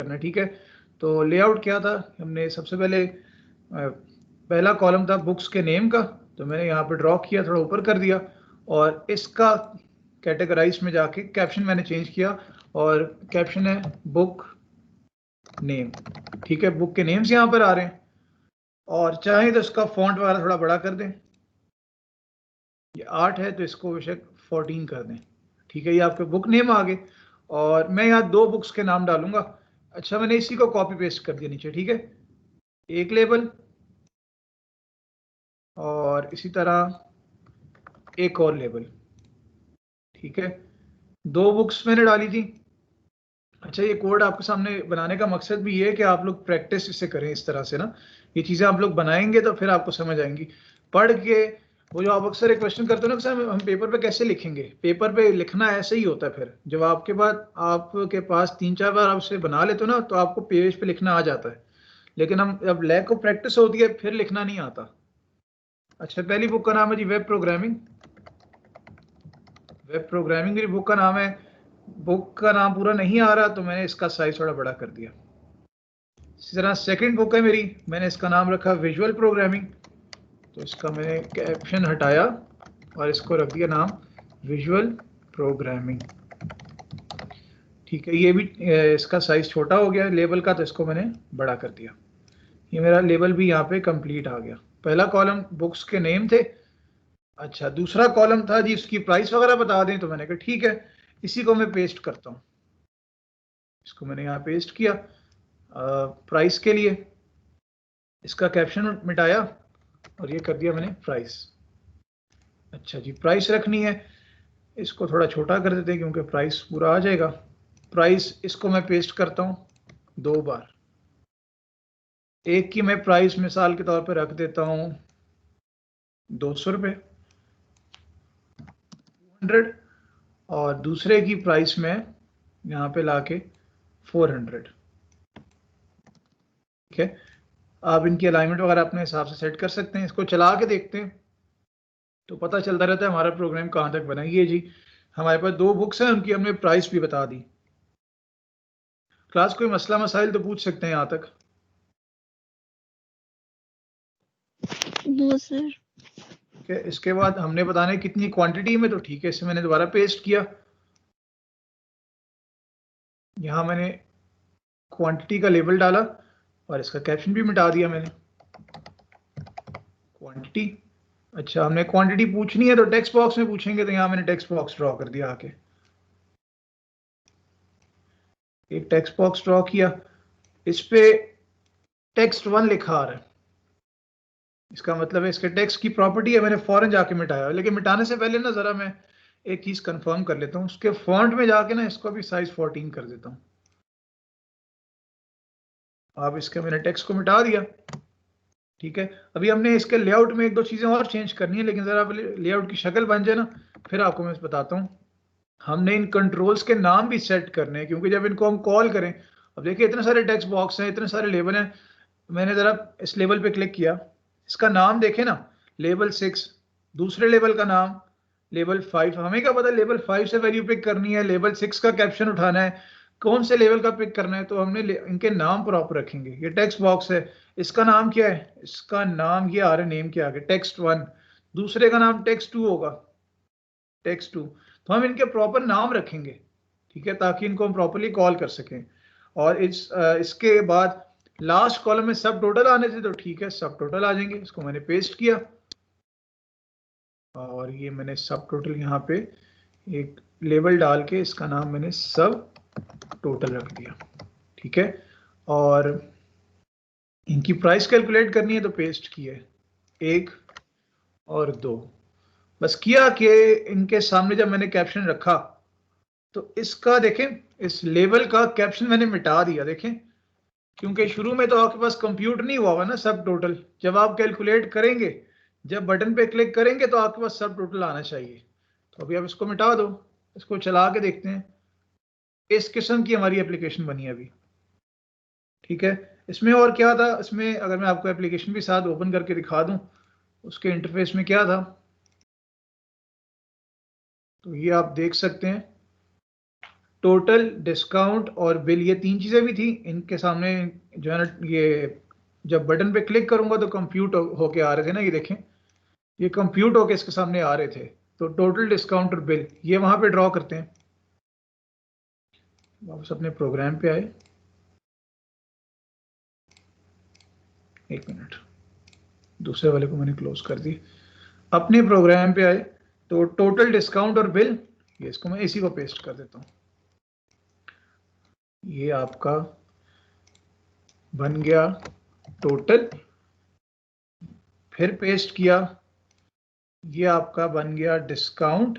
करना है, ठीक है। तो लेआउट क्या था, हमने सबसे पहले पहला कॉलम था बुक्स के नेम का, तो मैंने यहाँ पे ड्रॉ किया, थोड़ा ऊपर कर दिया, और इसका कैटेगराइज में जाके कैप्शन मैंने चेंज किया, और कैप्शन है बुक नेम, ठीक है। बुक के नेम्स यहाँ पर आ रहे हैं, और चाहे तो इसका फॉन्ट वगैरह थोड़ा बड़ा कर दें, ये 8 है तो इसको बेशक 14 कर दें, ठीक है। ये आपके बुक नेम आ गए, और मैं यहाँ 2 बुक्स के नाम डालूंगा। अच्छा, मैंने इसी को कॉपी पेस्ट कर दिया नीचे, ठीक है। एक लेबल और इसी तरह एक और लेबल, ठीक है। 2 बुक्स मैंने डाली थी। अच्छा, ये कोड आपके सामने बनाने का मकसद भी ये है कि आप लोग प्रैक्टिस इससे करें, इस तरह से ना, ये चीज़ें आप लोग बनाएंगे तो फिर आपको समझ आएंगी पढ़ के। वो जो आप अक्सर एक क्वेश्चन करते हो ना कि सर हम पेपर पे कैसे लिखेंगे, पेपर पे लिखना ऐसे ही होता है। फिर जब आपके पास 3-4 बार आप उसे बना लेते हो ना, तो आपको पेज पे लिखना आ जाता है। लेकिन हम जब लैक ऑफ प्रैक्टिस होती है फिर लिखना नहीं आता। अच्छा, पहली बुक का नाम है जी वेब प्रोग्रामिंग। वेब प्रोग्रामिंग मेरी बुक का नाम है। बुक का नाम पूरा नहीं आ रहा तो मैंने इसका साइज थोड़ा बड़ा कर दिया। इसी तरह सेकंड बुक है मेरी, मैंने इसका नाम रखा विजुअल प्रोग्रामिंग, तो इसका मैंने कैप्शन हटाया और इसको रख दिया नाम विजुअल प्रोग्रामिंग, ठीक है। ये भी इसका साइज छोटा हो गया लेबल का, तो इसको मैंने बड़ा कर दिया। ये मेरा लेबल भी यहाँ पे कंप्लीट आ गया। पहला कॉलम बुक्स के नेम थे। अच्छा, दूसरा कॉलम था जी इसकी प्राइस वगैरह बता दें, तो मैंने कहा ठीक है, इसी को मैं पेस्ट करता हूँ। इसको मैंने यहाँ पेस्ट किया प्राइस के लिए, इसका कैप्शन मिटाया और ये कर दिया मैंने प्राइस। अच्छा जी, प्राइस रखनी है, इसको थोड़ा छोटा कर देते हैं क्योंकि प्राइस पूरा आ जाएगा। प्राइस इसको मैं पेस्ट करता हूँ 2 बार। एक की मैं प्राइस मिसाल के तौर पर रख देता हूँ 200 रुपये 100, और दूसरे की प्राइस में यहाँ पे लाके 400, ठीक है। आप इनकी अलाइनमेंट वगैरह अपने हिसाब से सेट कर सकते हैं। इसको चला के देखते हैं तो पता चलता रहता है हमारा प्रोग्राम कहाँ तक बना। ये जी हमारे पास 2 बुक्स हैं, उनकी हमने प्राइस भी बता दी। क्लास कोई मसला मसाइल तो पूछ सकते हैं यहाँ तक? No sir. ठीक है, इसके बाद हमने बताना है कितनी क्वांटिटी में, तो ठीक है, इसे मैंने दोबारा पेस्ट किया। यहाँ मैंने क्वांटिटी का लेबल डाला और इसका कैप्शन भी मिटा दिया मैंने, क्वांटिटी। अच्छा, हमने क्वांटिटी पूछनी है तो टेक्स्ट बॉक्स में पूछेंगे, तो यहाँ मैंने टेक्स्ट बॉक्स ड्रॉ कर दिया आके, एक टेक्स्ट बॉक्स ड्रॉ किया। इस पे टेक्स्ट 1 लिखा आ रहा है, इसका मतलब है इसके टेक्स्ट की प्रॉपर्टी है, मैंने फौरन जाके मिटाया। लेकिन मिटाने से पहले ना जरा मैं एक चीज कंफर्म कर लेता हूँ, उसके फॉन्ट में जाके ना इसको भी साइज 14 कर देता हूँ। अब इसके मैंने टेक्स्ट को मिटा दिया, ठीक है। अभी हमने इसके लेआउट में 1-2 चीजें और चेंज करनी है, लेकिन जरा लेआउट की शक्ल बन जाए ना, फिर आपको मैं बताता हूँ। हमने इन कंट्रोल्स के नाम भी सेट करने हैं, क्योंकि जब इनको हम कॉल करें, अब देखिए इतने सारे टेक्स्ट बॉक्स हैं, इतने सारे लेबल हैं। मैंने जरा इस लेबल पे क्लिक किया, इसका नाम देखें ना, लेबल 6, दूसरे लेबल का नाम लेबल 5। हमें क्या पता लेबल 5 से वैल्यू पिक करनी है, लेबल 6 का कैप्शन उठाना है, कौन से लेवल का पिक करना है, तो हमने इनके नाम प्रॉपर रखेंगे। ये टेक्स्ट बॉक्स है, इसका नाम क्या है, इसका नाम ये आ रहा है नेम के आगे टेक्स्ट 1, दूसरे का नाम टेक्स्ट 2 होगा, टेक्स्ट 2। तो हम इनके प्रॉपर नाम रखेंगे, ठीक है, ताकि इनको हम प्रॉपरली कॉल कर सकें। और इसके बाद लास्ट कॉलम में सब टोटल आने थे, तो ठीक है सब टोटल आ जाएंगे। इसको मैंने पेस्ट किया और ये मैंने सब टोटल यहाँ पे एक लेबल डाल के इसका नाम मैंने सब टोटल रख दिया, ठीक है। और इनकी प्राइस कैलकुलेट करनी है तो पेस्ट किया 1 और 2, बस किया कि इनके सामने जब मैंने कैप्शन रखा तो इसका देखें, इस लेबल का कैप्शन मैंने मिटा दिया, देखें, क्योंकि शुरू में तो आपके पास कंप्यूट नहीं हुआ होगा ना सब टोटल। जब आप कैलकुलेट करेंगे, जब बटन पे क्लिक करेंगे तो आपके पास सब टोटल आना चाहिए। तो अभी आप इसको मिटा दो, इसको चला के देखते हैं। इस किस्म की हमारी एप्लीकेशन बनी है अभी, ठीक है। इसमें और क्या था, इसमें अगर मैं आपको एप्लीकेशन भी साथ ओपन करके दिखा दूं, उसके इंटरफेस में क्या था, तो ये आप देख सकते हैं। टोटल, डिस्काउंट और बिल, ये 3 चीजें भी थी। इनके सामने जो है ना, ये जब बटन पे क्लिक करूंगा तो कंप्यूट होके आ रहे थे ना, ये देखें, ये कंप्यूट होके इसके सामने आ रहे थे। तो टोटल, डिस्काउंट और बिल ये वहां पे ड्रॉ करते हैं। वापस अपने प्रोग्राम पे आए, एक मिनट, दूसरे वाले को मैंने क्लोज कर दी। अपने प्रोग्राम पे आए तो टोटल, डिस्काउंट और बिल, ये इसको मैं इसी को पेस्ट कर देता हूं। ये आपका बन गया टोटल, फिर पेस्ट किया, ये आपका बन गया डिस्काउंट,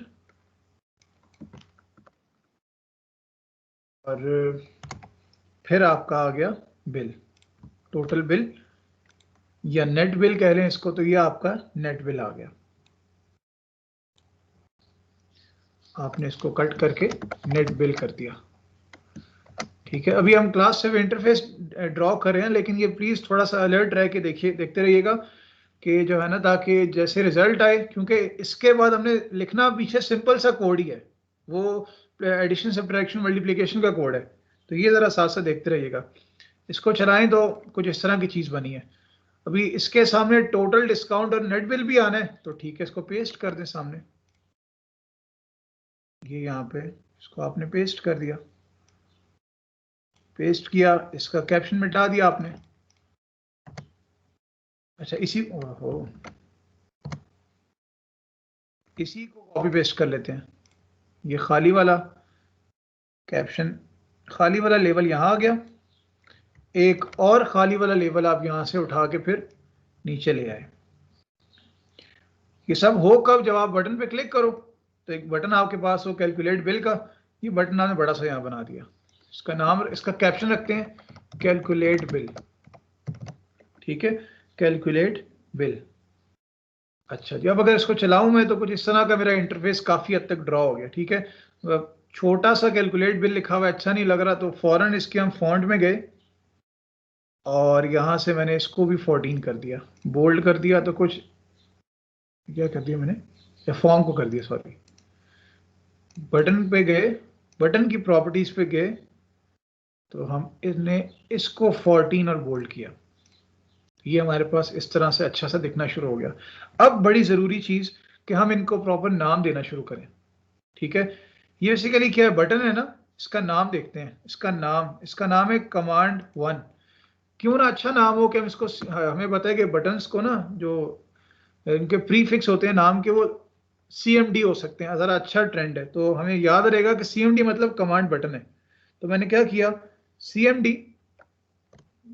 और फिर आपका आ गया बिल, टोटल बिल या नेट बिल कह लें इसको, तो ये आपका नेट बिल आ गया। आपने इसको कट करके नेट बिल कर दिया। ठीक है, अभी हम क्लास 7 इंटरफेस ड्रॉ कर रहे हैं, लेकिन ये प्लीज थोड़ा सा अलर्ट रह के देखिए, देखते रहिएगा कि जो है ना, ताकि जैसे रिजल्ट आए, क्योंकि इसके बाद हमने लिखना पीछे सिंपल सा कोड ही है, वो एडिशन, सब्ट्रैक्शन, मल्टीप्लिकेशन का कोड है। तो ये जरा साथ साथ देखते रहिएगा। इसको चलाएं तो कुछ इस तरह की चीज बनी है। अभी इसके सामने टोटल, डिस्काउंट और नेट बिल भी आना है, तो ठीक है, इसको पेस्ट कर दें सामने। ये यहाँ पे इसको आपने पेस्ट कर दिया, पेस्ट किया, इसका कैप्शन मिटा दिया आपने। अच्छा, इसी को कॉपी पेस्ट कर लेते हैं। ये खाली वाला कैप्शन, खाली वाला लेवल यहां आ गया, एक और खाली वाला लेवल आप यहां से उठा के फिर नीचे ले आए। ये सब हो कब, जब आप बटन पे क्लिक करो, तो एक बटन आपके पास हो कैलकुलेट बिल का, ये बटन आपने बड़ा सा यहां बना दिया। इसका नाम, इसका कैप्शन रखते हैं कैलकुलेट बिल। ठीक है, कैलकुलेट बिल। अच्छा जी, अब अगर इसको चलाऊं मैं तो कुछ इस तरह का मेरा इंटरफेस काफी हद तक ड्रॉ हो गया। ठीक है, छोटा सा कैलकुलेट बिल लिखा हुआ अच्छा नहीं लग रहा, तो फौरन इसके हम फॉन्ट में गए और यहां से मैंने इसको भी 14 कर दिया, बोल्ड कर दिया। तो कुछ क्या कर दिया मैंने, या फॉर्म को कर दिया, सॉरी, बटन पे गए, बटन की प्रॉपर्टीज पे गए, तो हम इसने इसको 14 और बोल्ड किया। ये हमारे पास इस तरह से अच्छा सा दिखना शुरू हो गया। अब बड़ी जरूरी चीज कि हम इनको प्रॉपर नाम देना शुरू करें। ठीक है, ये बेसिकली क्या है, बटन है ना, इसका नाम देखते हैं। इसका नाम है कमांड 1। क्यों ना अच्छा नाम हो कि हम इसको, हमें पता है कि बटन्स को ना, जो इनके प्रीफिक्स होते हैं नाम के, वो CMD हो सकते हैं, ज़रा अच्छा ट्रेंड है, तो हमें याद रहेगा कि CMD मतलब कमांड बटन है। तो मैंने क्या किया, CMD,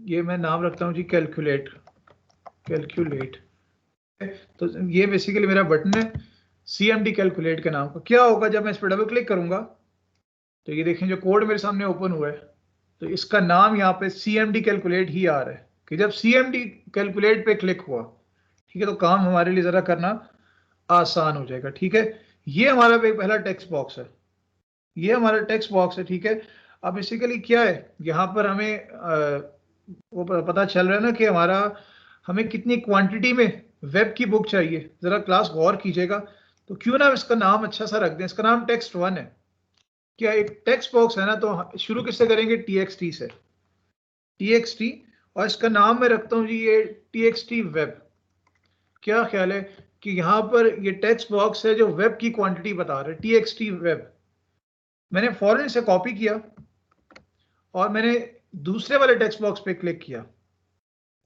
ये मैं नाम रखता हूँ जी कैलकुलेट। तो ये बेसिकली मेरा बटन है CMD कैलकुलेट के नाम का। क्या होगा जब मैं इस पर डबल क्लिक करूंगा, तो ये देखें जो कोड मेरे सामने ओपन हुआ है, तो इसका नाम यहाँ पे CMD कैलकुलेट ही आ रहा है, कि जब CMD कैलकुलेट पे क्लिक हुआ, ठीक है, तो काम हमारे लिए जरा करना आसान हो जाएगा। ठीक है, ये हमारा एक पहला टेक्स्ट बॉक्स है, ये हमारा टेक्स्ट बॉक्स है। ठीक है, अब बेसिकली क्या है, यहाँ पर हमें वो पता चल रहा है ना कि हमें कितनी क्वांटिटी में वेब की बुक चाहिए। जरा क्लास गौर कीजिएगा। तो क्यों ना इसका नाम अच्छा सा रख दें, इसका नाम text1 है। क्या एक टेक्स्ट बॉक्स है ना, तो शुरू किससे करेंगे, TXT से, TXT, और इसका नाम मैं रखता हूँ जी ये TXT वेब। क्या ख्याल है कि यहाँ पर ये टेक्स्ट बॉक्स है जो वेब की क्वांटिटी बता रहा है, TXT वेब। मैंने फौरन से कॉपी किया और मैंने दूसरे वाले टेक्स्ट बॉक्स पे क्लिक किया।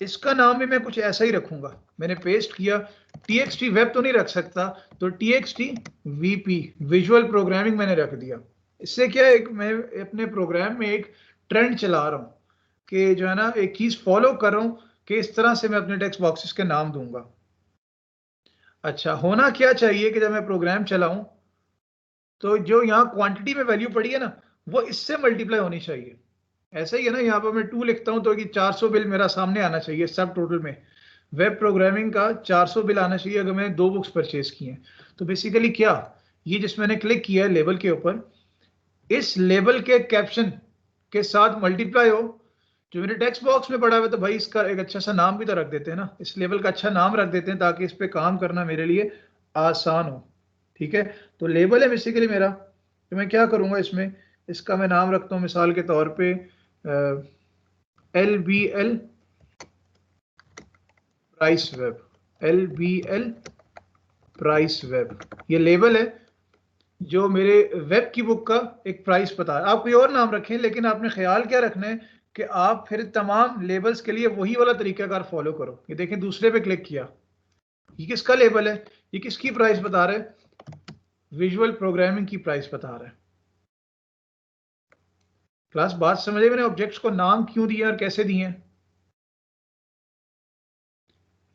इसका नाम भी मैं कुछ ऐसा ही रखूंगा। मैंने पेस्ट किया, TXT वेब तो नहीं रख सकता, तो TXT VP, विजुअल प्रोग्रामिंग मैंने रख दिया। इससे क्या है, मैं अपने प्रोग्राम में एक ट्रेंड चला रहा हूं कि जो है ना, एक चीज फॉलो कर रहा हूं कि इस तरह से मैं अपने टेक्स्ट बॉक्सेस के नाम दूंगा। अच्छा, होना क्या चाहिए कि जब मैं प्रोग्राम चलाऊं, तो जो यहाँ क्वांटिटी में वैल्यू पड़ी है ना, वो इससे मल्टीप्लाई होनी चाहिए। ऐसा ही है ना, यहाँ पर मैं 2 लिखता हूं तो कि 400 बिल मेरा सामने आना चाहिए सब टोटल में। वेब प्रोग्रामिंग का 400 बिल आना चाहिए अगर मैंने 2 बुक्स परचेज की हैं। तो बेसिकली क्या, ये जिस मैंने क्लिक किया है लेबल के ऊपर, इस लेबल के कैप्शन के साथ मल्टीप्लाई हो, जो मेरे टेक्स्ट बॉक्स में पड़ा हुआ है, तो भाई इसका एक अच्छा सा नाम भी तो रख देते हैं ना, इस लेबल का अच्छा नाम रख देते हैं ताकि इस पे काम करना मेरे लिए आसान हो। ठीक है, तो लेबल है बेसिकली मेरा। तो मैं क्या करूंगा इसमें, इसका मैं नाम रखता हूँ मिसाल के तौर पे LBL price web, LBL price web, ये लेबल है जो मेरे वेब की बुक का एक प्राइस बता है। आप कोई और नाम रखें, लेकिन आपने ख्याल क्या रखना है कि आप फिर तमाम लेबल्स के लिए वही वाला तरीकाकार फॉलो करो। ये देखें, दूसरे पे क्लिक किया, ये किसका लेबल है, ये किसकी प्राइस बता रहा है, विजुअल प्रोग्रामिंग की प्राइस बता रहा है। क्लास बात समझे मैंने ऑब्जेक्ट्स को नाम क्यों दिया और कैसे दिए हैं।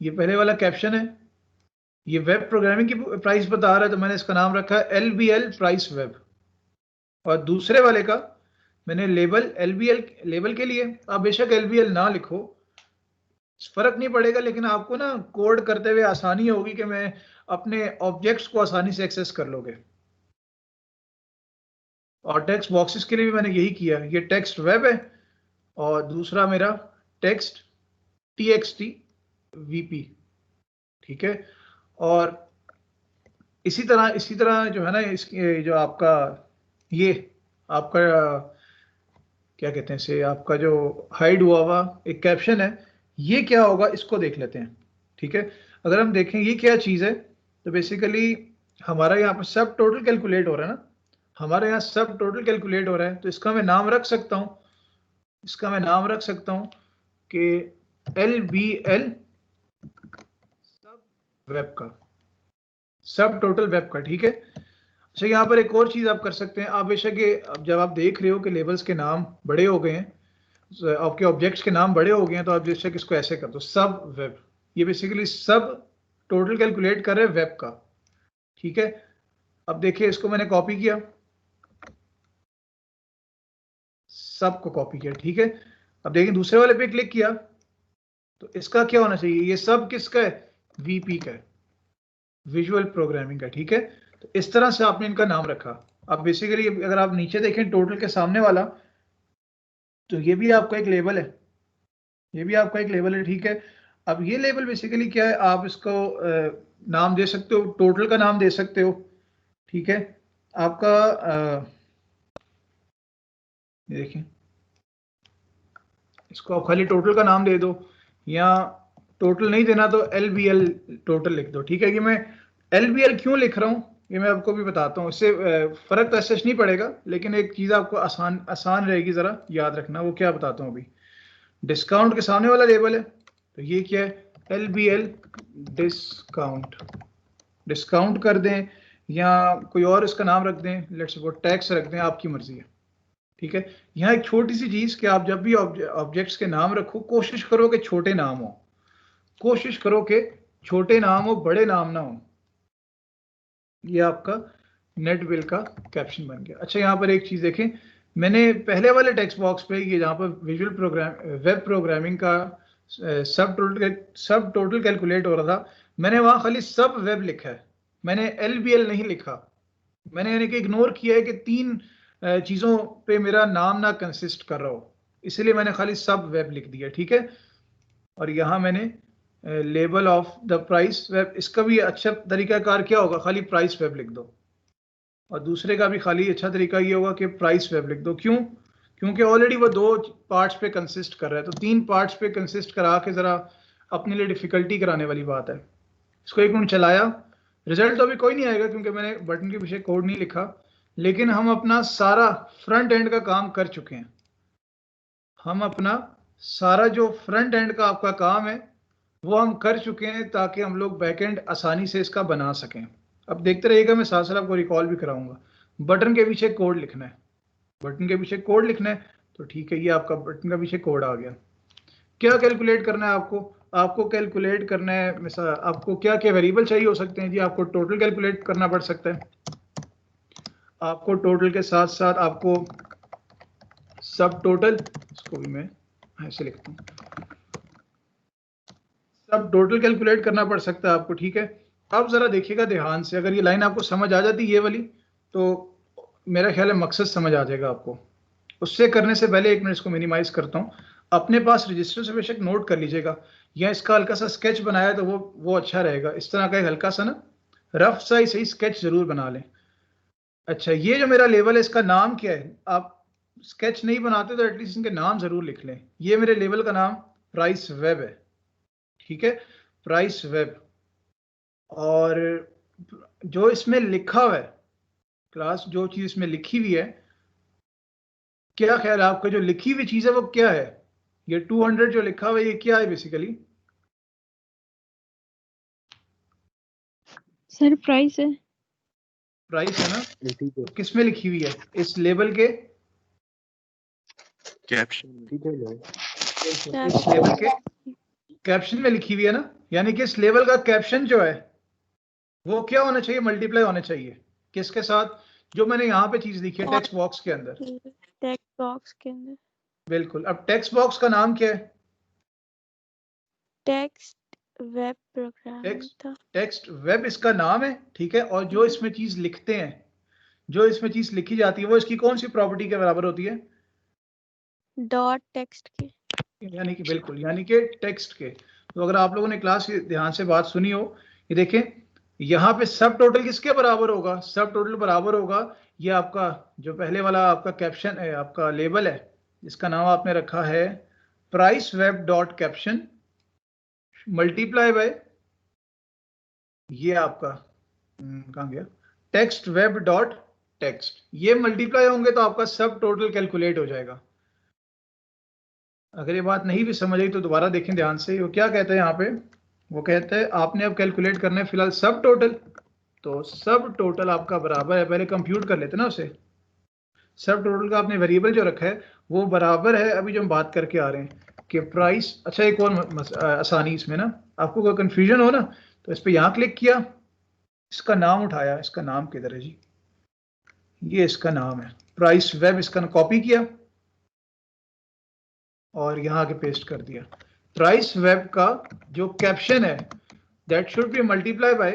ये पहले वाला कैप्शन है, ये वेब प्रोग्रामिंग की प्राइस बता रहा है, तो मैंने इसका नाम रखा है LBL प्राइस वेब। और दूसरे वाले का मैंने लेबल LBL, लेबल के लिए आप बेशक LBL ना लिखो, फर्क नहीं पड़ेगा, लेकिन आपको ना कोड करते हुए आसानी होगी कि मैं अपने ऑब्जेक्ट्स को आसानी से एक्सेस कर लोगे। और टेक्स्ट बॉक्सेस के लिए भी मैंने यही किया, ये टेक्स्ट वेब है और दूसरा मेरा टेक्स्ट TXT VP, ठीक है। और इसी तरह जो है ना, इसके जो आपका ये आपका क्या कहते हैं इसे, आपका जो हाइड हुआ हुआ एक कैप्शन है, ये क्या होगा इसको देख लेते हैं, ठीक है। अगर हम देखें ये क्या चीज़ है, तो बेसिकली हमारा यहाँ पर सब टोटल कैलकुलेट हो रहा है ना, हमारे यहाँ सब टोटल कैलकुलेट हो रहा है, तो इसका मैं नाम रख सकता हूँ, इसका मैं नाम रख सकता हूँ कि LBL सब वेब का, सब टोटल वेब का, ठीक है। अच्छा, यहाँ पर एक और चीज़ आप कर सकते हैं, आप बेशक ये अब जब आप देख रहे हो कि लेबल्स के नाम बड़े हो गए हैं, आपके ऑब्जेक्ट्स के नाम बड़े हो गए हैं, तो आप बेशक इसको ऐसे कर दो, सब वेब। ये बेसिकली सब टोटल कैलकुलेट कर रहे हैं वेब का, ठीक है। अब देखिए, इसको मैंने कॉपी किया, सब को कॉपी किया, ठीक है। अब देखिए दूसरे वाले पे क्लिक किया, तो इसका क्या होना चाहिए, ये सब किसका है, VP का है, विजुअल प्रोग्रामिंग का, ठीक है। तो इस तरह से आपने इनका नाम रखा। अब बेसिकली अगर आप नीचे देखें टोटल के सामने वाला, तो ये भी आपका एक लेबल है, ये भी आपका एक लेबल है, ठीक है। अब ये लेबल बेसिकली क्या है, आप इसको नाम दे सकते हो, टोटल का नाम दे सकते हो, ठीक है। आपका ये देखिए, इसको आप खाली टोटल का नाम दे दो, या टोटल नहीं देना तो LBL टोटल लिख दो, ठीक है। कि मैं LBL क्यों लिख रहा हूँ ये मैं आपको भी बताता हूँ, इससे फर्क तो ऐसे नहीं पड़ेगा, लेकिन एक चीज़ आपको आसान रहेगी, ज़रा याद रखना, वो क्या बताता हूँ अभी। डिस्काउंट के सामने वाला लेबल है, तो ये क्या है, LBL डिस्काउंट, डिस्काउंट कर दें या कोई और इसका नाम रख दें, लेट्स सपोज टैक्स रख दें, आपकी मर्जी है, ठीक है। यहाँ एक छोटी सी चीज़ कि आप जब भी ऑब्जेक्ट्स के नाम रखो, कोशिश करो कि छोटे नाम हो, कोशिश करो कि छोटे नाम हो, बड़े नाम ना हो। ये आपका नेट बिल का कैप्शन बन गया। अच्छा, यहाँ पर एक चीज़ देखें, मैंने पहले वाले टेक्स्ट बॉक्स पे ये जहाँ पर विजुअल प्रोग्राम वेब प्रोग्रामिंग का सब टोटल कैलकुलेट हो रहा था, मैंने वहाँ खाली सब वेब लिखा है, मैंने LBL नहीं लिखा। मैंने यानी कि इग्नोर किया है कि तीन चीज़ों पे मेरा नाम ना कंसिस्ट कर रहा हो, इसलिए मैंने खाली सब वेब लिख दिया, ठीक है। और यहाँ मैंने label of the price web, इसका भी अच्छा तरीकाकार क्या होगा, खाली प्राइस वेब लिख दो। और दूसरे का भी खाली अच्छा तरीका ये होगा कि प्राइस वेब लिख दो। क्यों? क्योंकि ऑलरेडी वो दो पार्ट्स पे कंसिस्ट कर रहा है, तो तीन पार्ट्स पे कंसिस्ट करा के ज़रा अपने लिए डिफ़िकल्टी कराने वाली बात है। इसको एक मिनट चलाया, रिजल्ट तो अभी कोई नहीं आएगा क्योंकि मैंने बटन के पीछे कोड नहीं लिखा, लेकिन हम अपना सारा फ्रंट एंड का काम कर चुके हैं। हम अपना सारा जो फ्रंट एंड का आपका काम है वो हम कर चुके हैं, ताकि हम लोग बैक एंड आसानी से इसका बना सकें। अब देखते रहिएगा, मैं साथ साथ आपको रिकॉल भी कराऊंगा। बटन के पीछे कोड लिखना है, बटन के पीछे कोड लिखना है, तो ठीक है, ये आपका बटन का पीछे कोड आ गया। क्या कैलकुलेट करना है आपको, आपको कैलकुलेट करना है, मिसाल आपको क्या क्या वेरिएबल चाहिए हो सकते हैं जी। आपको टोटल कैलकुलेट करना पड़ सकता है, आपको टोटल के साथ साथ आपको सब टोटल, इसको भी मैं ऐसे लिखता हूँ, सब टोटल कैलकुलेट करना पड़ सकता है आपको, ठीक है। अब जरा देखिएगा ध्यान से, अगर ये लाइन आपको समझ आ जाती ये वाली, तो मेरा ख्याल है मकसद समझ आ जाएगा आपको। उससे करने से पहले एक मिनट इसको मिनिमाइज करता हूँ, अपने पास रजिस्टर से बेशक नोट कर लीजिएगा, या इसका हल्का सा स्केच बनाया तो वो अच्छा रहेगा। इस तरह का एक हल्का सा ना रफ सा ही सही स्केच जरूर बना लें। अच्छा, ये जो मेरा लेवल है इसका नाम क्या है? आप स्केच नहीं बनाते तो एटलीस्ट इनके नाम जरूर लिख लें। ये मेरे लेवल का नाम प्राइस वेब है, ठीक है, प्राइस वेब। और जो इसमें लिखा हुआ है क्लास, जो चीज इसमें लिखी हुई है, क्या ख्याल है आपका? जो लिखी हुई चीज है वो क्या है? ये 200 जो लिखा हुआ है ये क्या है बेसिकली? सर प्राइस है। प्राइस है ना? तो किस में लिखी हुई है? इस लेवल के कैप्शन इस लेवल के कैप्शन में लिखी हुई है ना? यानी कि इस लेवल का कैप्शन जो है वो क्या होना चाहिए? मल्टीप्लाई होना चाहिए किसके साथ? जो मैंने यहाँ पे चीज लिखी है टेक्स्ट बॉक्स के अंदर। टेक्स्ट बॉक्स के अंदर। बिल्कुल। अब टेक्स्ट बॉक्स का नाम क्या है? टेक्स्ट वेब प्रोग्रामिंग था। टेक्स्ट वेब इसका नाम है, ठीक है। और जो इसमें चीज लिखते हैं, जो इसमें चीज लिखी जाती है, वो इसकी कौन सी प्रॉपर्टी के बराबर होती है? डॉट टेक्स्ट के। यानी कि बिल्कुल, यानी कि टेक्स्ट के। तो अगर आप लोगों ने क्लास की ध्यान से बात सुनी हो, ये देखें यहाँ पे सब टोटल किसके बराबर होगा? सब टोटल बराबर होगा ये आपका जो पहले वाला आपका कैप्शन है, आपका लेबल है, इसका नाम आपने रखा है price web dot caption multiply by ये आपका कहाँ गया, टेक्स्ट वेब डॉट टेक्स्ट। ये मल्टीप्लाई होंगे तो आपका सब टोटल कैलकुलेट हो जाएगा। अगर ये बात नहीं भी समझ आई तो दोबारा देखें ध्यान से। वो क्या कहते हैं यहाँ पे? वो कहते हैं आपने अब कैलकुलेट करना है फिलहाल सब टोटल। तो सब टोटल आपका बराबर है, पहले कंप्यूट कर लेते ना उसे। सब टोटल का आपने वेरिएबल जो रखा है वो बराबर है अभी जो हम बात करके आ रहे हैं कि प्राइस। अच्छा, एक और आसानी इसमें ना, आपको कोई कंफ्यूजन हो ना तो इस पर यहाँ क्लिक किया, इसका नाम उठाया, इसका नाम किधर है जी? ये इसका नाम है प्राइस वेब, इसका कॉपी किया और यहाँ आके पेस्ट कर दिया। प्राइस वेब का जो कैप्शन है that should be multiply by,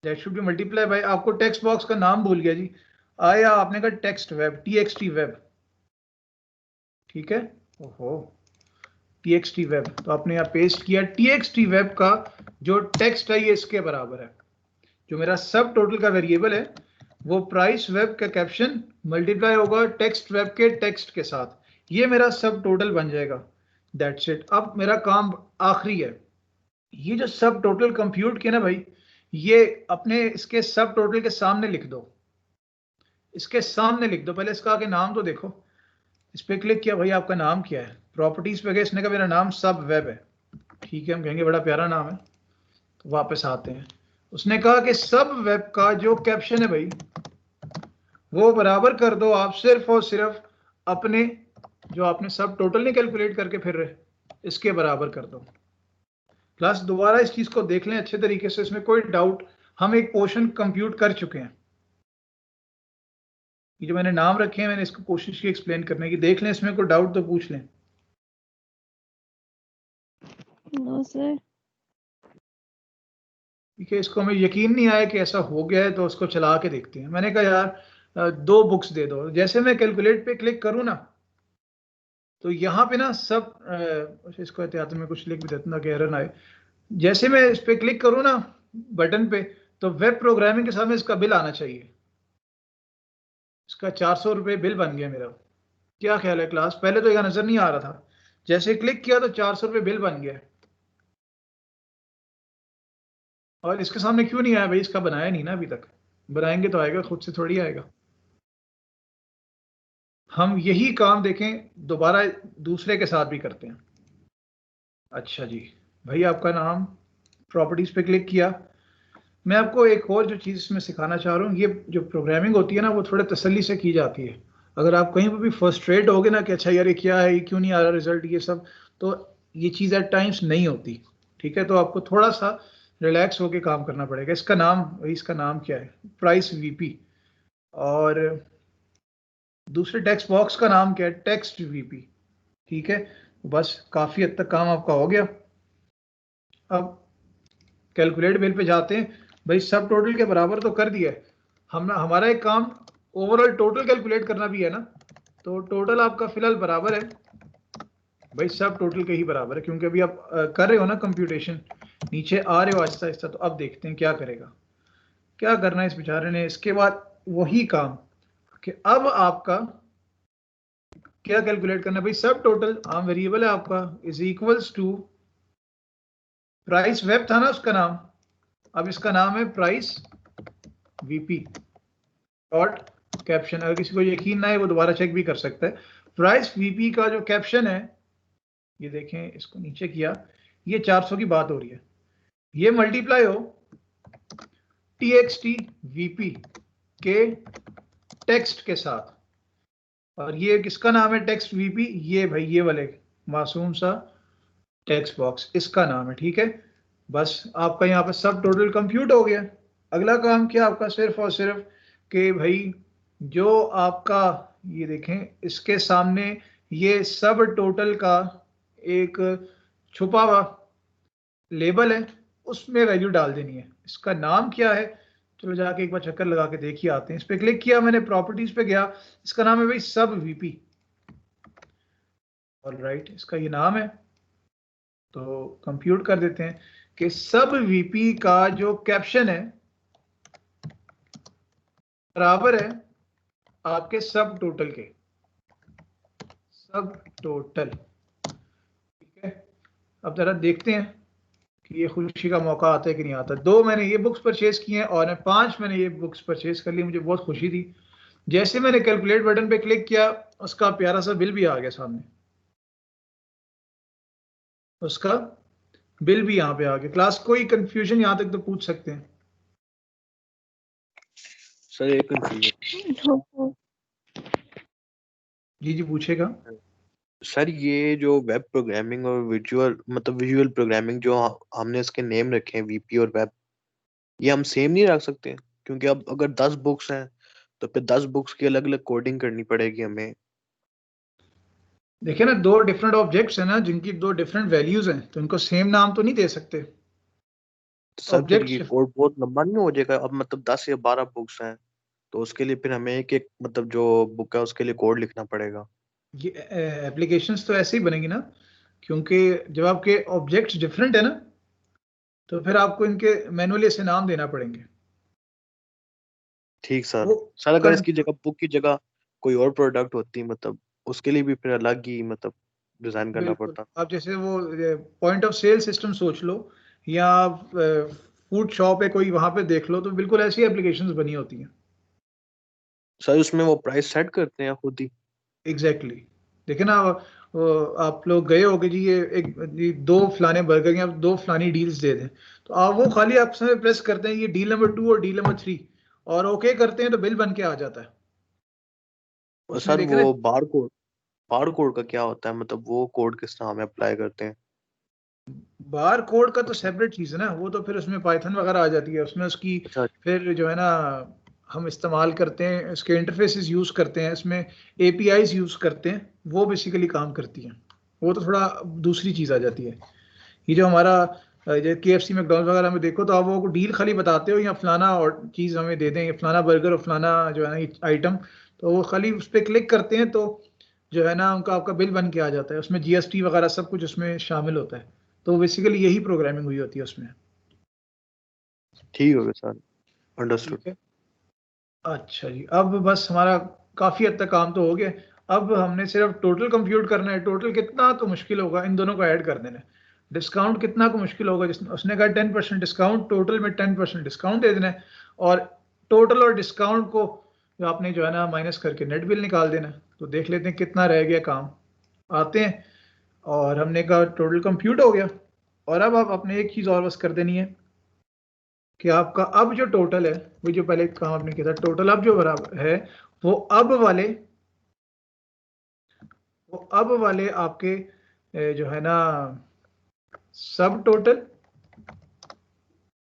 that should be multiply by, आपको टेक्स्ट बॉक्स का नाम भूल गया जी, आया आपने कहा टेक्स्ट वेब, टीएक्सटी वेब, ठीक है। ओहो, टीएक्सटी वेब, तो आपने यहाँ पेस्ट किया। टीएक्सटी वेब का जो टेक्स्ट है ये इसके बराबर है। जो मेरा सब टोटल का वेरिएबल है वो प्राइस वेब का कैप्शन मल्टीप्लाई होगा टेक्स्ट वेब के टेक्स्ट के साथ, ये मेरा सब टोटल बन जाएगा। That's it. अब मेरा काम आखिरी है, ये जो सब टोटल कंप्यूट किया ना भाई, ये अपने इसके सब टोटल के सामने लिख दो, इसके सामने लिख दो। पहले इसका आगे नाम तो देखो, इस पर क्लिक किया, भाई आपका नाम क्या है? प्रॉपर्टीज पे गए, इसने कहा मेरा नाम सब वेब है, ठीक है, हम कहेंगे बड़ा प्यारा नाम है। तो वापस आते हैं, उसने कहा कि सब वेब का जो कैप्शन है भाई वो बराबर कर दो आप सिर्फ और सिर्फ अपने जो आपने सब टोटल नहीं कैलकुलेट करके फिर रहे, इसके बराबर कर दो। प्लस दोबारा इस चीज को देख लें अच्छे तरीके से, इसमें कोई डाउट, हम एक पोर्शन कंप्यूट कर चुके हैं। ये जो मैंने नाम रखे हैं मैंने इसको कोशिश की एक्सप्लेन करने की, देख लें इसमें कोई डाउट तो पूछ लें। No sir. ठीक है, इसको हमें यकीन नहीं आया कि ऐसा हो गया है तो उसको चला के देखते हैं। मैंने कहा यार 2 बुक्स दे दो, जैसे मैं कैलकुलेट पे क्लिक करूँ ना तो यहाँ पे ना सब इसको एहतियात में कुछ लिख भी देता ना कि एरर ना आए। जैसे मैं इस पे क्लिक करूँ ना बटन पे, तो वेब प्रोग्रामिंग के सामने इसका बिल आना चाहिए। इसका 400 रुपये बिल बन गया मेरा। क्या ख्याल है क्लास? पहले तो यहाँ नजर नहीं आ रहा था, जैसे क्लिक किया तो 400 रुपये बिल बन गया। और इसके सामने क्यों नहीं आया भाई? इसका बनाया नहीं ना अभी तक, बनाएंगे तो आएगा, खुद से थोड़ी आएगा। हम यही काम देखें दोबारा दूसरे के साथ भी करते हैं। अच्छा जी, भाई आपका नाम, प्रॉपर्टीज पे क्लिक किया। मैं आपको एक और जो चीज़ इसमें सिखाना चाह रहा हूँ, ये जो प्रोग्रामिंग होती है ना वो थोड़े तसल्ली से की जाती है। अगर आप कहीं पर भी फ्रस्ट्रेट होगे ना कि अच्छा यार ये क्या है, ये क्यों नहीं आ रहा रिजल्ट, ये सब, तो ये चीज़ एट टाइम्स नहीं होती, ठीक है। तो आपको थोड़ा सा रिलैक्स होके काम करना पड़ेगा। इसका नाम, इसका नाम क्या है? Price VP. और दूसरे टेक्स्ट बॉक्स का नाम क्या है? टेक्स्ट वीपी, ठीक है। बस काफ़ी हद तक काम आपका हो गया। अब कैलकुलेट बिल पे जाते हैं। भाई सब टोटल के बराबर तो कर दिया है हम, हमारा एक काम ओवरऑल टोटल कैलकुलेट करना भी है ना। तो टोटल आपका फिलहाल बराबर है भाई, सब टोटल के ही बराबर है, क्योंकि अभी आप कर रहे हो ना कंप्यूटेशन, नीचे आ रहे हो आहिस्ता आहिस्ता। तो अब देखते हैं क्या करेगा, क्या करना है इस बेचारे ने। इसके बाद वही काम कि अब आपका क्या कैलकुलेट करना है भाई, सब टोटल आम वेरिएबल है आपका इज इक्वल्स टू प्राइस वेब था ना उसका नाम, अब इसका नाम है प्राइस वीपी डॉट कैप्शन। अगर किसी को यकीन ना है वो दोबारा चेक भी कर सकता है। प्राइस वीपी का जो कैप्शन है, ये देखें, इसको नीचे किया, ये 400 की बात हो रही है, ये मल्टीप्लाई हो txt vp के टेक्स्ट के साथ, और ये किसका नाम है टेक्स्ट वीपी, ये भाई ये वाले मासूम सा टेक्स्ट बॉक्स इसका नाम है, ठीक है। बस आपका यहाँ पे सब टोटल कंप्यूट हो गया। अगला काम क्या आपका, सिर्फ और सिर्फ कि भाई जो आपका ये देखें इसके सामने ये सब टोटल का एक छुपा हुआ लेबल है, उसमें वैल्यू डाल देनी है। इसका नाम क्या है, चलो जाके एक बार चक्कर लगा के देखिए आते हैं। इस पर क्लिक किया मैंने, प्रॉपर्टीज पे गया, इसका नाम है भाई सब वीपी। ऑलराइट, इसका ये नाम है, तो कंप्यूट कर देते हैं कि सब वीपी का जो कैप्शन है बराबर है आपके सब टोटल के, सब टोटल, ठीक है। अब जरा देखते हैं कि ये खुशी का मौका आता है कि नहीं आता। 2 मैंने ये बुक्स परचेज की हैं और 5 मैंने ये बुक्स परचेज कर ली, मुझे बहुत खुशी थी। जैसे मैंने कैलकुलेट बटन पे क्लिक किया, उसका प्यारा सा बिल भी आ गया सामने, उसका बिल भी यहाँ पे आ गया। क्लास कोई कंफ्यूजन यहाँ तक तो पूछ सकते हैं। सर एक कंफ्यूजन, जी पूछेगा। सर ये जो वेब प्रोग्रामिंग और विजुअल प्रोग्रामिंग जो हमने इसके नेम रखे हैं वीपी और वेब, ये हम सेम नहीं रख सकते? क्योंकि अब अगर 10 बुक्स हैं तो फिर 10 बुक्स की अलग अलग कोडिंग करनी पड़ेगी हमें। देखिए ना, 2 डिफरेंट ऑब्जेक्ट्स हैं ना जिनकी 2 डिफरेंट वैल्यूज हैं, तो इनको सेम नाम तो नहीं दे सकते। सर फिर ये ऑब्जेक्ट्स, कोड बहुत लंबा नहीं हो जाएगा? अब मतलब 10 या 12 बुक्स हैं तो उसके लिए फिर हमें एक एक मतलब जो बुक है उसके लिए कोड लिखना पड़ेगा। ये एप्लीकेशंस तो ऐसे ही बनेगी ना, क्योंकि जब आपके ऑब्जेक्ट्स डिफरेंट है ना, तो फिर आपको इनके मैनुअली से नाम देना पड़ेंगे। ठीक सर। वो सर अगर कन, इसकी जगह बुक की जगह कोई और प्रोडक्ट होती मतलब उसके लिए भी फिर अलग ही मतलब डिजाइन करना बिल्कुल, पड़ता। आप जैसे वो पॉइंट ऑफ सेल सिस्टम सोच लो, या फूड शॉप है कोई, वहां पे देख लो, तो बिल्कुल ऐसी एप्लीकेशंस बनी होती हैं। सर उसमें वो प्राइस सेट करते हैं खुद ही? एग्जैक्टली देखिए ना, आप लोग गए होगे जी, ये 2 फलाने बर्गर या 2 फलानी डील्स दे दें, तो आप वो खाली आप समय प्रेस करते हैं ये डील नंबर 2 और डील नंबर 3, और ओके करते हैं तो बिल बन के आ जाता है। और उसमें सर देखे ना, वो बार कोड का क्या होता है? मतलब वो कोड किस तरह हमें अप्लाई करते हैं? बार कोड का तो सेपरेट चीज़ है ना, वो तो फिर उसमें पाइथन वगैरह आ जाती है, उसमें उसकी अच्छा। फिर जो है ना हम इस्तेमाल करते हैं, इसके इंटरफेसेस यूज़ करते हैं, इसमें एपीआईज यूज़ करते हैं, वो बेसिकली काम करती हैं। वो तो थोड़ा दूसरी चीज़ आ जाती है। ये जो हमारा जो KFC मैकडॉनल्ड्स वगैरह में देखो, तो आप वो डील खाली बताते हो या फलाना और चीज़ हमें दे दें, फलाना बर्गर और फलाना जो है ना आइटम, तो वो खाली उस पर क्लिक करते हैं तो जो है ना उनका आपका बिल बन के आ जाता है, उसमें GST वगैरह सब कुछ उसमें शामिल होता है। तो बेसिकली यही प्रोग्रामिंग हुई होती है उसमें। ठीक हो गया सर, अंडरस्टूड। ठीक है, अच्छा जी, अब बस हमारा काफ़ी हद तक काम तो हो गया। अब हमने सिर्फ टोटल कंप्यूट करना है। टोटल कितना तो मुश्किल होगा, इन दोनों को ऐड कर देना है। डिस्काउंट कितना को मुश्किल होगा, जिसने उसने कहा 10% डिस्काउंट, टोटल में 10% डिस्काउंट दे देना है, और टोटल और डिस्काउंट को जो आपने जो है ना माइनस करके नेट बिल निकाल देना है। तो देख लेते हैं कितना रह गया काम, आते हैं। और हमने कहा टोटल कंप्यूट हो गया, और अब आप अपने एक चीज़ और बस कर देनी है कि आपका अब जो टोटल है, वो जो पहले काम आपने किया था, टोटल अब जो बराबर है वो अब वाले आपके जो है ना सब टोटल,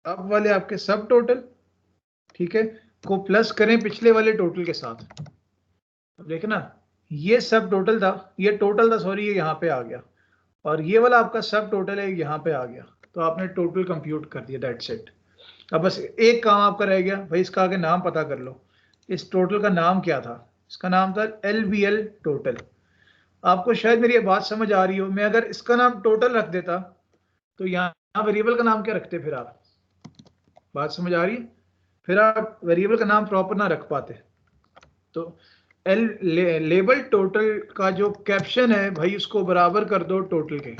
अब वाले आपके सब टोटल, ठीक है, को प्लस करें पिछले वाले टोटल के साथ। अब देखना, ये सब टोटल था, ये टोटल था सॉरी, ये यहाँ पे आ गया, और ये वाला आपका सब टोटल है यहाँ पे आ गया, तो आपने टोटल कंप्यूट कर दिया, दैट्स इट। अब बस एक काम आपका रह गया भाई, इसका आगे नाम पता कर लो। इस टोटल का नाम क्या था, इसका नाम था LBL टोटल। आपको शायद मेरी ये बात समझ आ रही हो, मैं अगर इसका नाम टोटल रख देता तो यहाँ वेरिएबल का नाम क्या रखते फिर आप, बात समझ आ रही है? फिर आप वेरिएबल का नाम प्रॉपर ना रख पाते, तो लेबल टोटल का जो कैप्शन है भाई उसको बराबर कर दो टोटल के।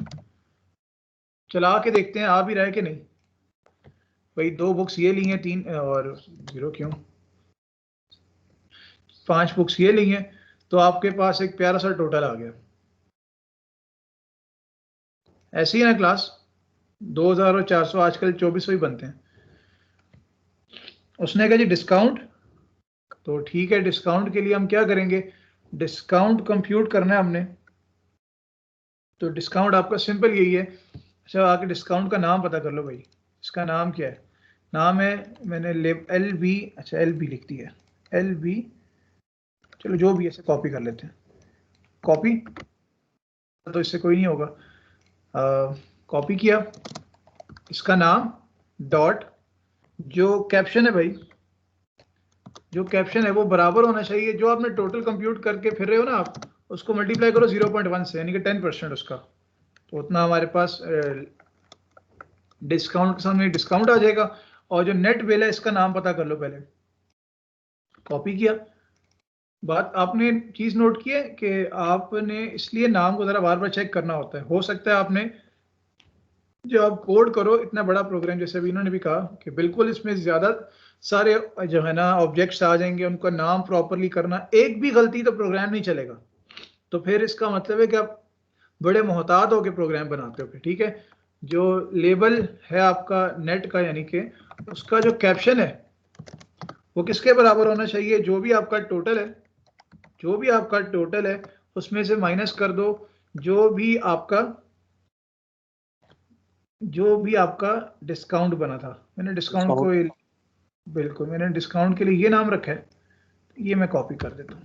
चला के देखते हैं आ भी रहा है कि नहीं। भाई 2 बुक्स ये ली हैं, 3 और 0 क्यों, 5 बुक्स ये ली हैं, तो आपके पास एक प्यारा सा टोटल आ गया। ऐसी ही ना क्लास 2400 आजकल 2400 ही बनते हैं। उसने कहा जी डिस्काउंट, तो ठीक है डिस्काउंट के लिए हम क्या करेंगे, डिस्काउंट कंप्यूट करना है हमने। तो डिस्काउंट आपका सिंपल यही है। अच्छा आके डिस्काउंट का नाम पता कर लो भाई, इसका नाम क्या है। नाम है, मैंने एल बी, अच्छा एल बी लिख दिया, एल बी, चलो जो भी ऐसे कॉपी कर लेते हैं, कॉपी तो इससे कोई नहीं होगा। कॉपी किया इसका नाम, डॉट, जो कैप्शन है भाई, जो कैप्शन है वो बराबर होना चाहिए, जो आपने टोटल कंप्यूट करके फिर रहे हो ना आप, उसको मल्टीप्लाई करो 0.1 से, यानी कि 10% उसका, तो उतना हमारे पास डिस्काउंट के सामने डिस्काउंट आ जाएगा। और जो नेट बिल है इसका नाम पता कर लो पहले, कॉपी किया। बात आपने चीज नोट की है कि आपने इसलिए नाम को जरा बार बार चेक करना होता है। हो सकता है आपने जब आप कोड करो इतना बड़ा प्रोग्राम, जैसे अभी इन्होंने भी कहा कि बिल्कुल इसमें ज्यादा सारे जो है ना ऑब्जेक्ट्स आ जाएंगे, उनका नाम प्रॉपरली करना, एक भी गलती तो प्रोग्राम नहीं चलेगा। तो फिर इसका मतलब है कि आप बड़े मोहतात होकर प्रोग्राम बनाते हो। ठीक है, जो लेबल है आपका नेट का, यानी कि उसका जो कैप्शन है वो किसके बराबर होना चाहिए, जो भी आपका टोटल है, जो भी आपका टोटल है उसमें से माइनस कर दो जो भी आपका डिस्काउंट बना था। मैंने डिस्काउंट को, बिल्कुल मैंने डिस्काउंट के लिए ये नाम रखा है, ये मैं कॉपी कर देता हूँ।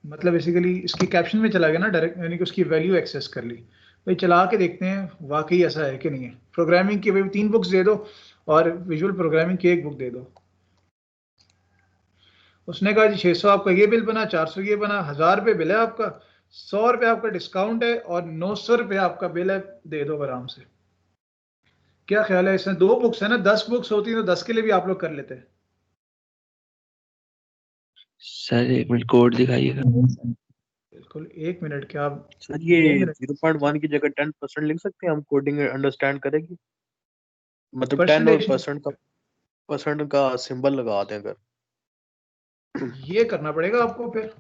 मतलब बेसिकली इसकी कैप्शन में चला गया ना डायरेक्ट, यानी कि उसकी वैल्यू एक्सेस कर ली। भाई चला के देखते हैं वाकई ऐसा है कि नहीं है। प्रोग्रामिंग की भाई 3 बुक्स दे दो और विजुअल प्रोग्रामिंग की 1 बुक दे दो। उसने कहा जी 600 आपका ये बिल बना, 400 ये बना, 1000 रुपये बिल है आपका, 100 रुपये आपका डिस्काउंट है और 900 रुपये आपका बिल है, दे दो आराम से। क्या ख्याल है, इसमें 2 बुक्स है ना, 10 बुक्स होती तो 10 के लिए भी आप लोग कर लेते हैं। सर 1 मिनट कोड दिखाइएगा। बिल्कुल 1 मिनट, क्या आप सर ये 2 मिनट 0.1 की जगह 10% लिख सकते हैं हम, कोडिंग अंडरस्टैंड करेगी, मतलब 10 और परसेंटेज परसेंट का सिंबल लगा दें अगर। ये करना पड़ेगा आपको, फिर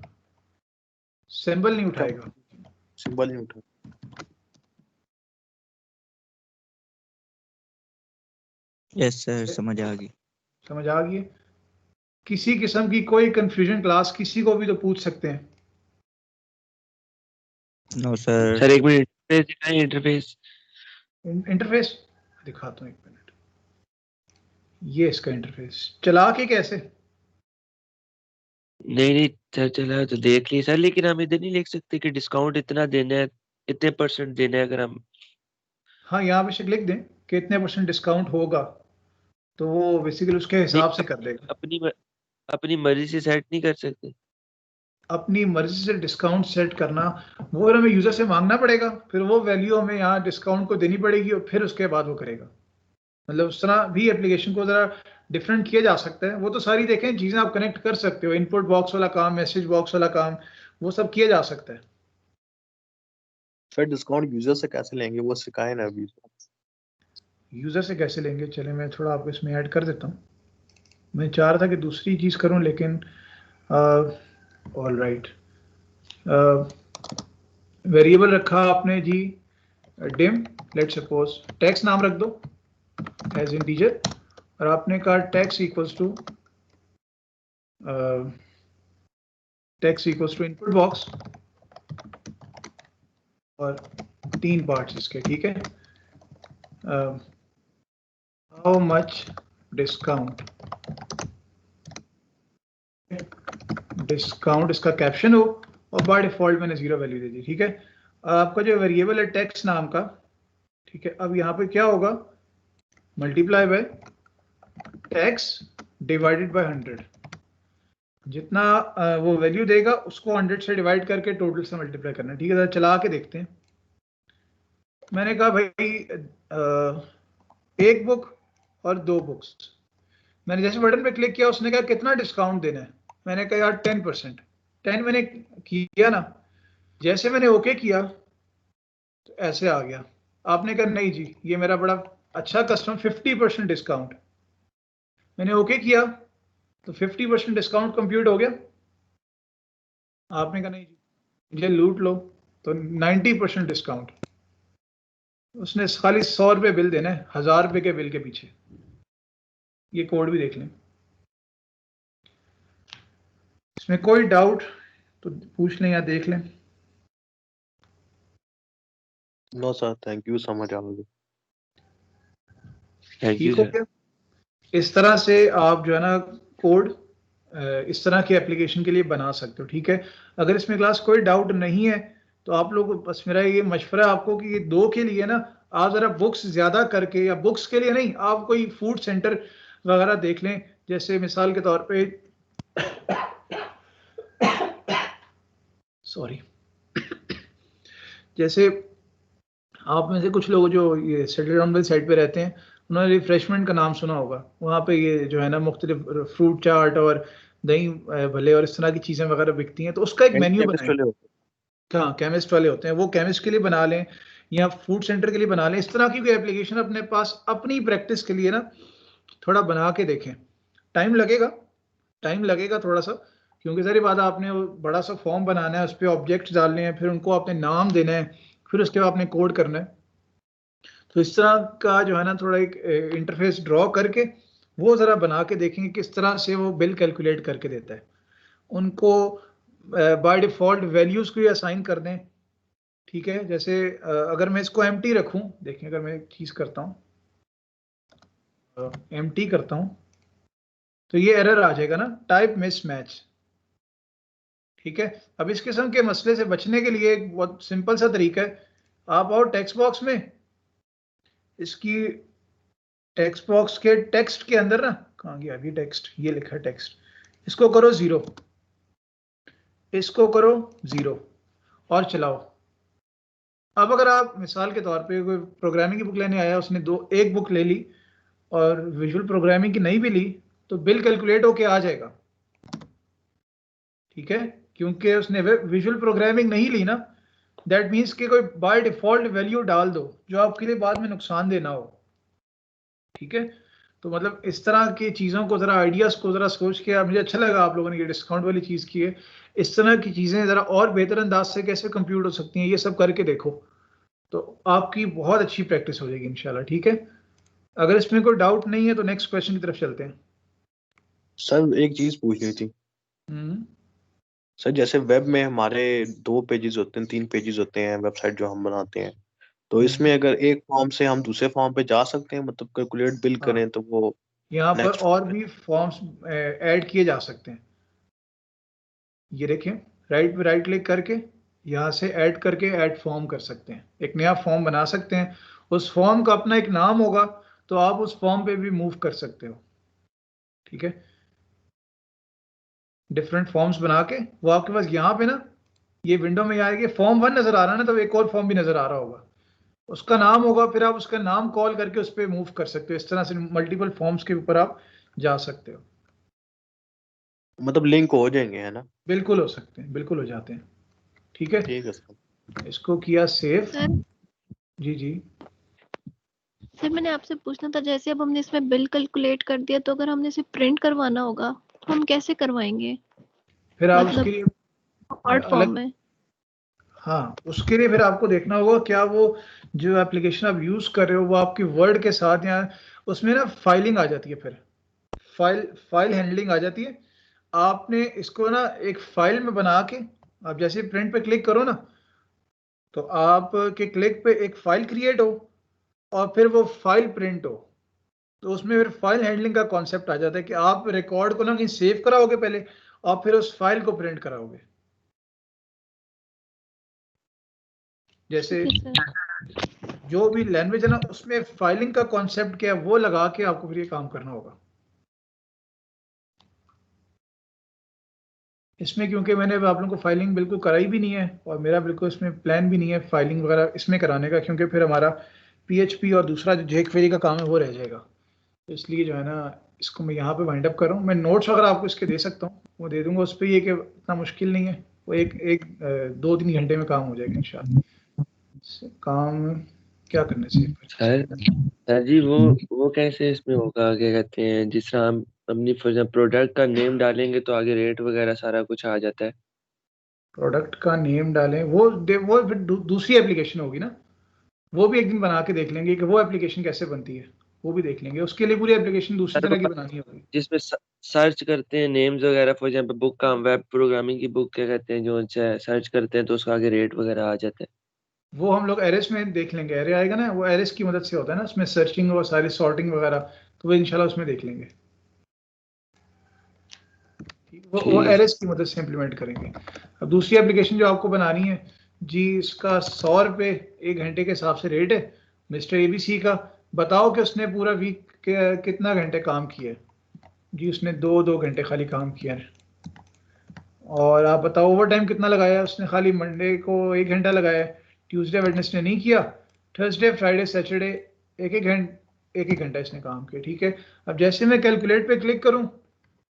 सिंबल नहीं उठाएगा। सिंबल नहीं उठा। यस सर समझ आ गई। समझ आ गई। किसी किस्म की कोई कंफ्यूजन क्लास किसी को भी तो पूछ सकते हैं। No sir. Sir 1 minute interface दिखाएं, इंटरफेस। इंटरफेस दिखाता हूँ 1 मिनट, ये इसका इंटरफेस चला के कैसे। नहीं सर चला तो देख ली सर, लेकिन हम इधर नहीं लिख सकते कि डिस्काउंट इतना देना है, इतने % देना है। अगर हम हाँ यहाँ पे लिख दें कि इतने % डिस्काउंट होगा, तो वो बेसिकली उसके नहीं, हिसाब से कर देगा। अपनी मर्जी से सेट नहीं कर सकते। अपनी मर्जी से डिस्काउंट सेट करना, वो हमें यूजर से मांगना पड़ेगा, फिर वो वैल्यू हमें यहाँ डिस्काउंट को देनी पड़ेगी और फिर उसके बाद वो करेगा। मतलब उस तरह भी एप्लीकेशन को जरा डिफरेंट किया जा सकता है। वो तो सारी देखें चीजें आप कनेक्ट कर सकते हो, इनपुट बॉक्स वाला काम, मैसेज बॉक्स वाला काम, वो सब किया जा सकता है। फिर डिस्काउंट यूजर से कैसे लेंगे वो सिखाए ना अभी। यूजर से कैसे लेंगे, चले मैं थोड़ा आपको इसमें ऐड कर देता हूँ। मैं चाह रहा था कि दूसरी चीज करूं, लेकिन ऑल राइट, वेरिएबल रखा आपने जी डिम, लेट सपोज टेक्स्ट नाम रख दो एज इंटीजर, और आपने कहा text equals to input box, और 3 पार्ट्स इसके, ठीक है। हाउ मच डिस्काउंट, डिस्काउंट इसका कैप्शन हो, और बाय डिफॉल्ट मैंने 0 वैल्यू दे दी, ठीक है। आपका जो वेरिएबल है टेक्स्ट नाम का, ठीक है, अब यहाँ पे क्या होगा, multiply by text divided by 100, जितना वो वैल्यू देगा उसको 100 से डिवाइड करके टोटल से मल्टीप्लाई करना, ठीक है। जरा चला के देखते हैं। मैंने कहा भाई 1 बुक और 2 बुक्स, मैंने जैसे बटन पे क्लिक किया, उसने कहा कितना डिस्काउंट देना है, मैंने कहा यार 10%। 10 मैंने किया ना, जैसे मैंने ओके किया तो ऐसे आ गया। आपने कहा नहीं जी ये मेरा बड़ा अच्छा कस्टमर, 50% डिस्काउंट। मैंने ओके किया तो 50% डिस्काउंट कंप्यूट हो गया। आपने कहा नहीं जी ये लूट लो, तो 90% डिस्काउंट। उसने खाली 100 रुपये बिल देना है 1000 रुपये के बिल के पीछे। ये कोड भी देख लें, इसमें कोई डाउट तो पूछ लें या देख लें। नो सर, थैंक यू, समझ आ गई। थैंक यू ठीक हो सर। गया। इस तरह से आप जो है ना कोड इस तरह के एप्लीकेशन के लिए बना सकते हो। ठीक है, अगर इसमें क्लास कोई डाउट नहीं है तो आप लोग, बस मेरा ये मशवरा है आपको कि ये 2 के लिए ना आप जरा बुक्स ज्यादा करके, या बुक्स के लिए नहीं, आप कोई फूड सेंटर वगैरह देख लें। जैसे मिसाल के तौर पे सॉरी, जैसे आप में से कुछ लोग जो ये सेटल डाउन वाली साइड पे रहते हैं, उन्होंने रिफ्रेशमेंट का नाम सुना होगा। वहाँ पे ये जो है ना मुख्तलिफ फ्रूट चाट और दही भले और इस तरह की चीज़ें वगैरह बिकती हैं, तो उसका एक मेन्यू केमिस्ट बनाएं। वाले होते हाँ, केमिस्ट वाले होते हैं, वो केमिस्ट के लिए बना लें या फूड सेंटर के लिए बना लें। इस तरह की कोई एप्लीकेशन अपने पास अपनी प्रैक्टिस के लिए ना थोड़ा बना के देखें। टाइम लगेगा थोड़ा सा, क्योंकि सारी बात आपने वो बड़ा सा फॉर्म बनाना है, उस पर ऑब्जेक्ट्स डालने हैं, फिर उनको आपने नाम देना है, फिर उसके बाद आपने कोड करना है। तो इस तरह का जो है ना थोड़ा एक इंटरफेस ड्रॉ करके वो ज़रा बना के देखेंगे किस तरह से वो बिल कैलकुलेट करके देता है। उनको बाय डिफ़ॉल्ट वैल्यूज़ को ही असाइन कर दें। ठीक है, जैसे अगर मैं इसको एम्प्टी रखूं, देखें अगर मैं एक चीज़ करता हूं, एम्प्टी करता हूं, तो ये एरर आ जाएगा ना, टाइप मिसमैच। ठीक है, अब इस किस्म के मसले से बचने के लिए एक बहुत सिंपल सा तरीका है। आप आओ टेक्स्ट बॉक्स में, इसकी टेक्स्ट बॉक्स के टेक्स्ट के अंदर ना, कहाँ गया अभी टेक्स्ट, ये लिखा है टेक्स्ट, इसको करो 0, इसको करो 0 और चलाओ। अब अगर आप मिसाल के तौर पे कोई प्रोग्रामिंग की बुक लेने आया, उसने एक बुक ले ली और विजुअल प्रोग्रामिंग की नहीं भी ली, तो बिल कैलकुलेट होके आ जाएगा। ठीक है, क्योंकि उसने विजुअल प्रोग्रामिंग नहीं ली ना, दैट मीन्स कि कोई बाय डिफॉल्ट वैल्यू डाल दो जो आपके लिए बाद में नुकसान देना हो। ठीक है, तो मतलब इस तरह की चीज़ों को ज़रा, आइडियाज़ को ज़रा सोच के, मुझे अच्छा लगा आप लोगों ने ये डिस्काउंट वाली चीज़ की है। इस तरह की चीज़ें ज़रा और बेहतर अंदाज से कैसे कंप्यूट हो सकती हैं, ये सब करके देखो, तो आपकी बहुत अच्छी प्रैक्टिस हो जाएगी इंशाल्लाह। ठीक है, अगर इसमें कोई डाउट नहीं है तो नेक्स्ट क्वेश्चन की तरफ चलते हैं। सर, एक चीज पूछनी थी। सर, जैसे वेब में हमारे 2 पेजेस होते हैं, 3 पेजेस होते हैं वेबसाइट जो हम बनाते हैं, तो इसमें अगर एक फॉर्म से हम दूसरे फॉर्म पे जा सकते हैं, मतलब कैलकुलेट बिल करें, तो वो यहाँ पर नेक्स्ट और भी फॉर्म्स ऐड किए जा सकते हैं। ये देखें, राइट पे राइट क्लिक करके यहाँ से ऐड करके ऐड फॉर्म कर सकते हैं, एक नया फॉर्म बना सकते हैं। उस फॉर्म का अपना एक नाम होगा, तो आप उस फॉर्म पे भी मूव कर सकते हो। ठीक है, डिफरेंट फॉर्म्स बना के वो आपके पास यहाँ पे ना ये विंडो में आएगी। फॉर्म 1 नजर आ रहा है ना, तो एक और फॉर्म भी नजर आ रहा होगा, उसका नाम होगा, फिर आप उसका नाम कॉल करके उस पर मूव कर सकते हो। इस तरह से मल्टीपल फॉर्म्स के ऊपर आप जा सकते हो। मतलब लिंक हो जाएंगे, है ना? बिल्कुल हो सकते हैं, बिल्कुल हो जाते हैं। ठीक है, ठीक है सर। इसको किया सेव। सर जी जी, सर मैंने आपसे पूछना था, जैसे अब हमने इसमें बिल कैलकुलेट कर दिया, तो अगर हमने इसे प्रिंट करवाना होगा तो हम कैसे करवाएंगे? फिर आप मतलब उसके लिए वर्ड फॉर्म अलग, में? हाँ उसके लिए फिर आपको देखना होगा क्या वो जो एप्लीकेशन आप यूज कर रहे हो वो आपकी वर्ड के साथ, या उसमें ना फाइलिंग आ जाती है, फिर फाइल हैंडलिंग आ जाती है। आपने इसको ना एक फाइल में बना के, आप जैसे प्रिंट पे क्लिक करो ना, तो आप के क्लिक पे एक फाइल क्रिएट हो और फिर वो फाइल प्रिंट हो, तो उसमें फिर फाइल हैंडलिंग का कॉन्सेप्ट आ जाता है कि आप रिकॉर्ड को ना कहीं सेव कराओगे पहले और फिर उस फाइल को प्रिंट कराओगे। जैसे ठीक है सर। जो भी लैंग्वेज है ना, उसमें फाइलिंग का कॉन्सेप्ट क्या है वो लगा के आपको फिर ये काम करना होगा। इसमें क्योंकि मैंने अब आप लोगों को फाइलिंग बिल्कुल कराई भी नहीं है और मेरा बिल्कुल इसमें प्लान भी नहीं है फाइलिंग वगैरह इसमें कराने का, क्योंकि फिर हमारा PHP और दूसरा जो जेक्वेरी का काम है वो रह जाएगा। तो इसलिए जो है ना इसको मैं यहाँ पे वाइंड अप कर रहा हूँ। मैं नोट्स वगैरह आपको इसके दे सकता हूँ, वो दे दूंगा। उस पर ये कि इतना मुश्किल नहीं है, वो एक 2-3 घंटे में काम हो जाएगा इंशाल्लाह। काम क्या करने से सर जी वो कैसे इसमें होगा, क्या कहते हैं, जिस तरह हम अपनी प्रोडक्ट का नेम डालेंगे तो आगे रेट वगैरह सारा कुछ आ जाता है। प्रोडक्ट का नेम डालें, वो फिर दूसरी एप्लीकेशन होगी ना, वो भी एक दिन बना के देख लेंगे कि वो एप्लीकेशन कैसे बनती है, वो भी देख लेंगे। उसके लिए पूरी एप्लीकेशन दूसरी तरह की बनानी होगी जिसमें सर्च करते हैं नेम्स वगैरह, फॉर एग्जांपल बुक का, वेब प्रोग्रामिंग की बुक क्या कहते हैं, जो सर्च करते हैं तो उसका आगे रेट वगैरह आ जाता है। वो हम लोग एरेस में देख लेंगे। एरे आएगा ना, वो एरेस की मदद से होता है ना, उसमें सर्चिंग और सारी सॉर्टिंग वगैरह, तो वो इंशाल्लाह उसमें देख लेंगे। वो एरेस की मदद से इम्प्लीमेंट करेंगे। अब दूसरी एप्लीकेशन जो आपको बनानी है जी, इसका 100 रुपये 1 घंटे के हिसाब से रेट है। मिस्टर ABC का बताओ कि उसने पूरा वीक कितना घंटे काम किया है जी। उसने 2 घंटे खाली काम किया है। और आप बताओ ओवर टाइम कितना लगाया है उसने। खाली मंडे को 1 घंटा लगाया है, ट्यूसडे वेडनेसडे नहीं किया, थर्सडे फ्राइडे सैटरडे एक घंटा इसने काम किया। ठीक है, अब जैसे मैं कैलकुलेट पे क्लिक करूं,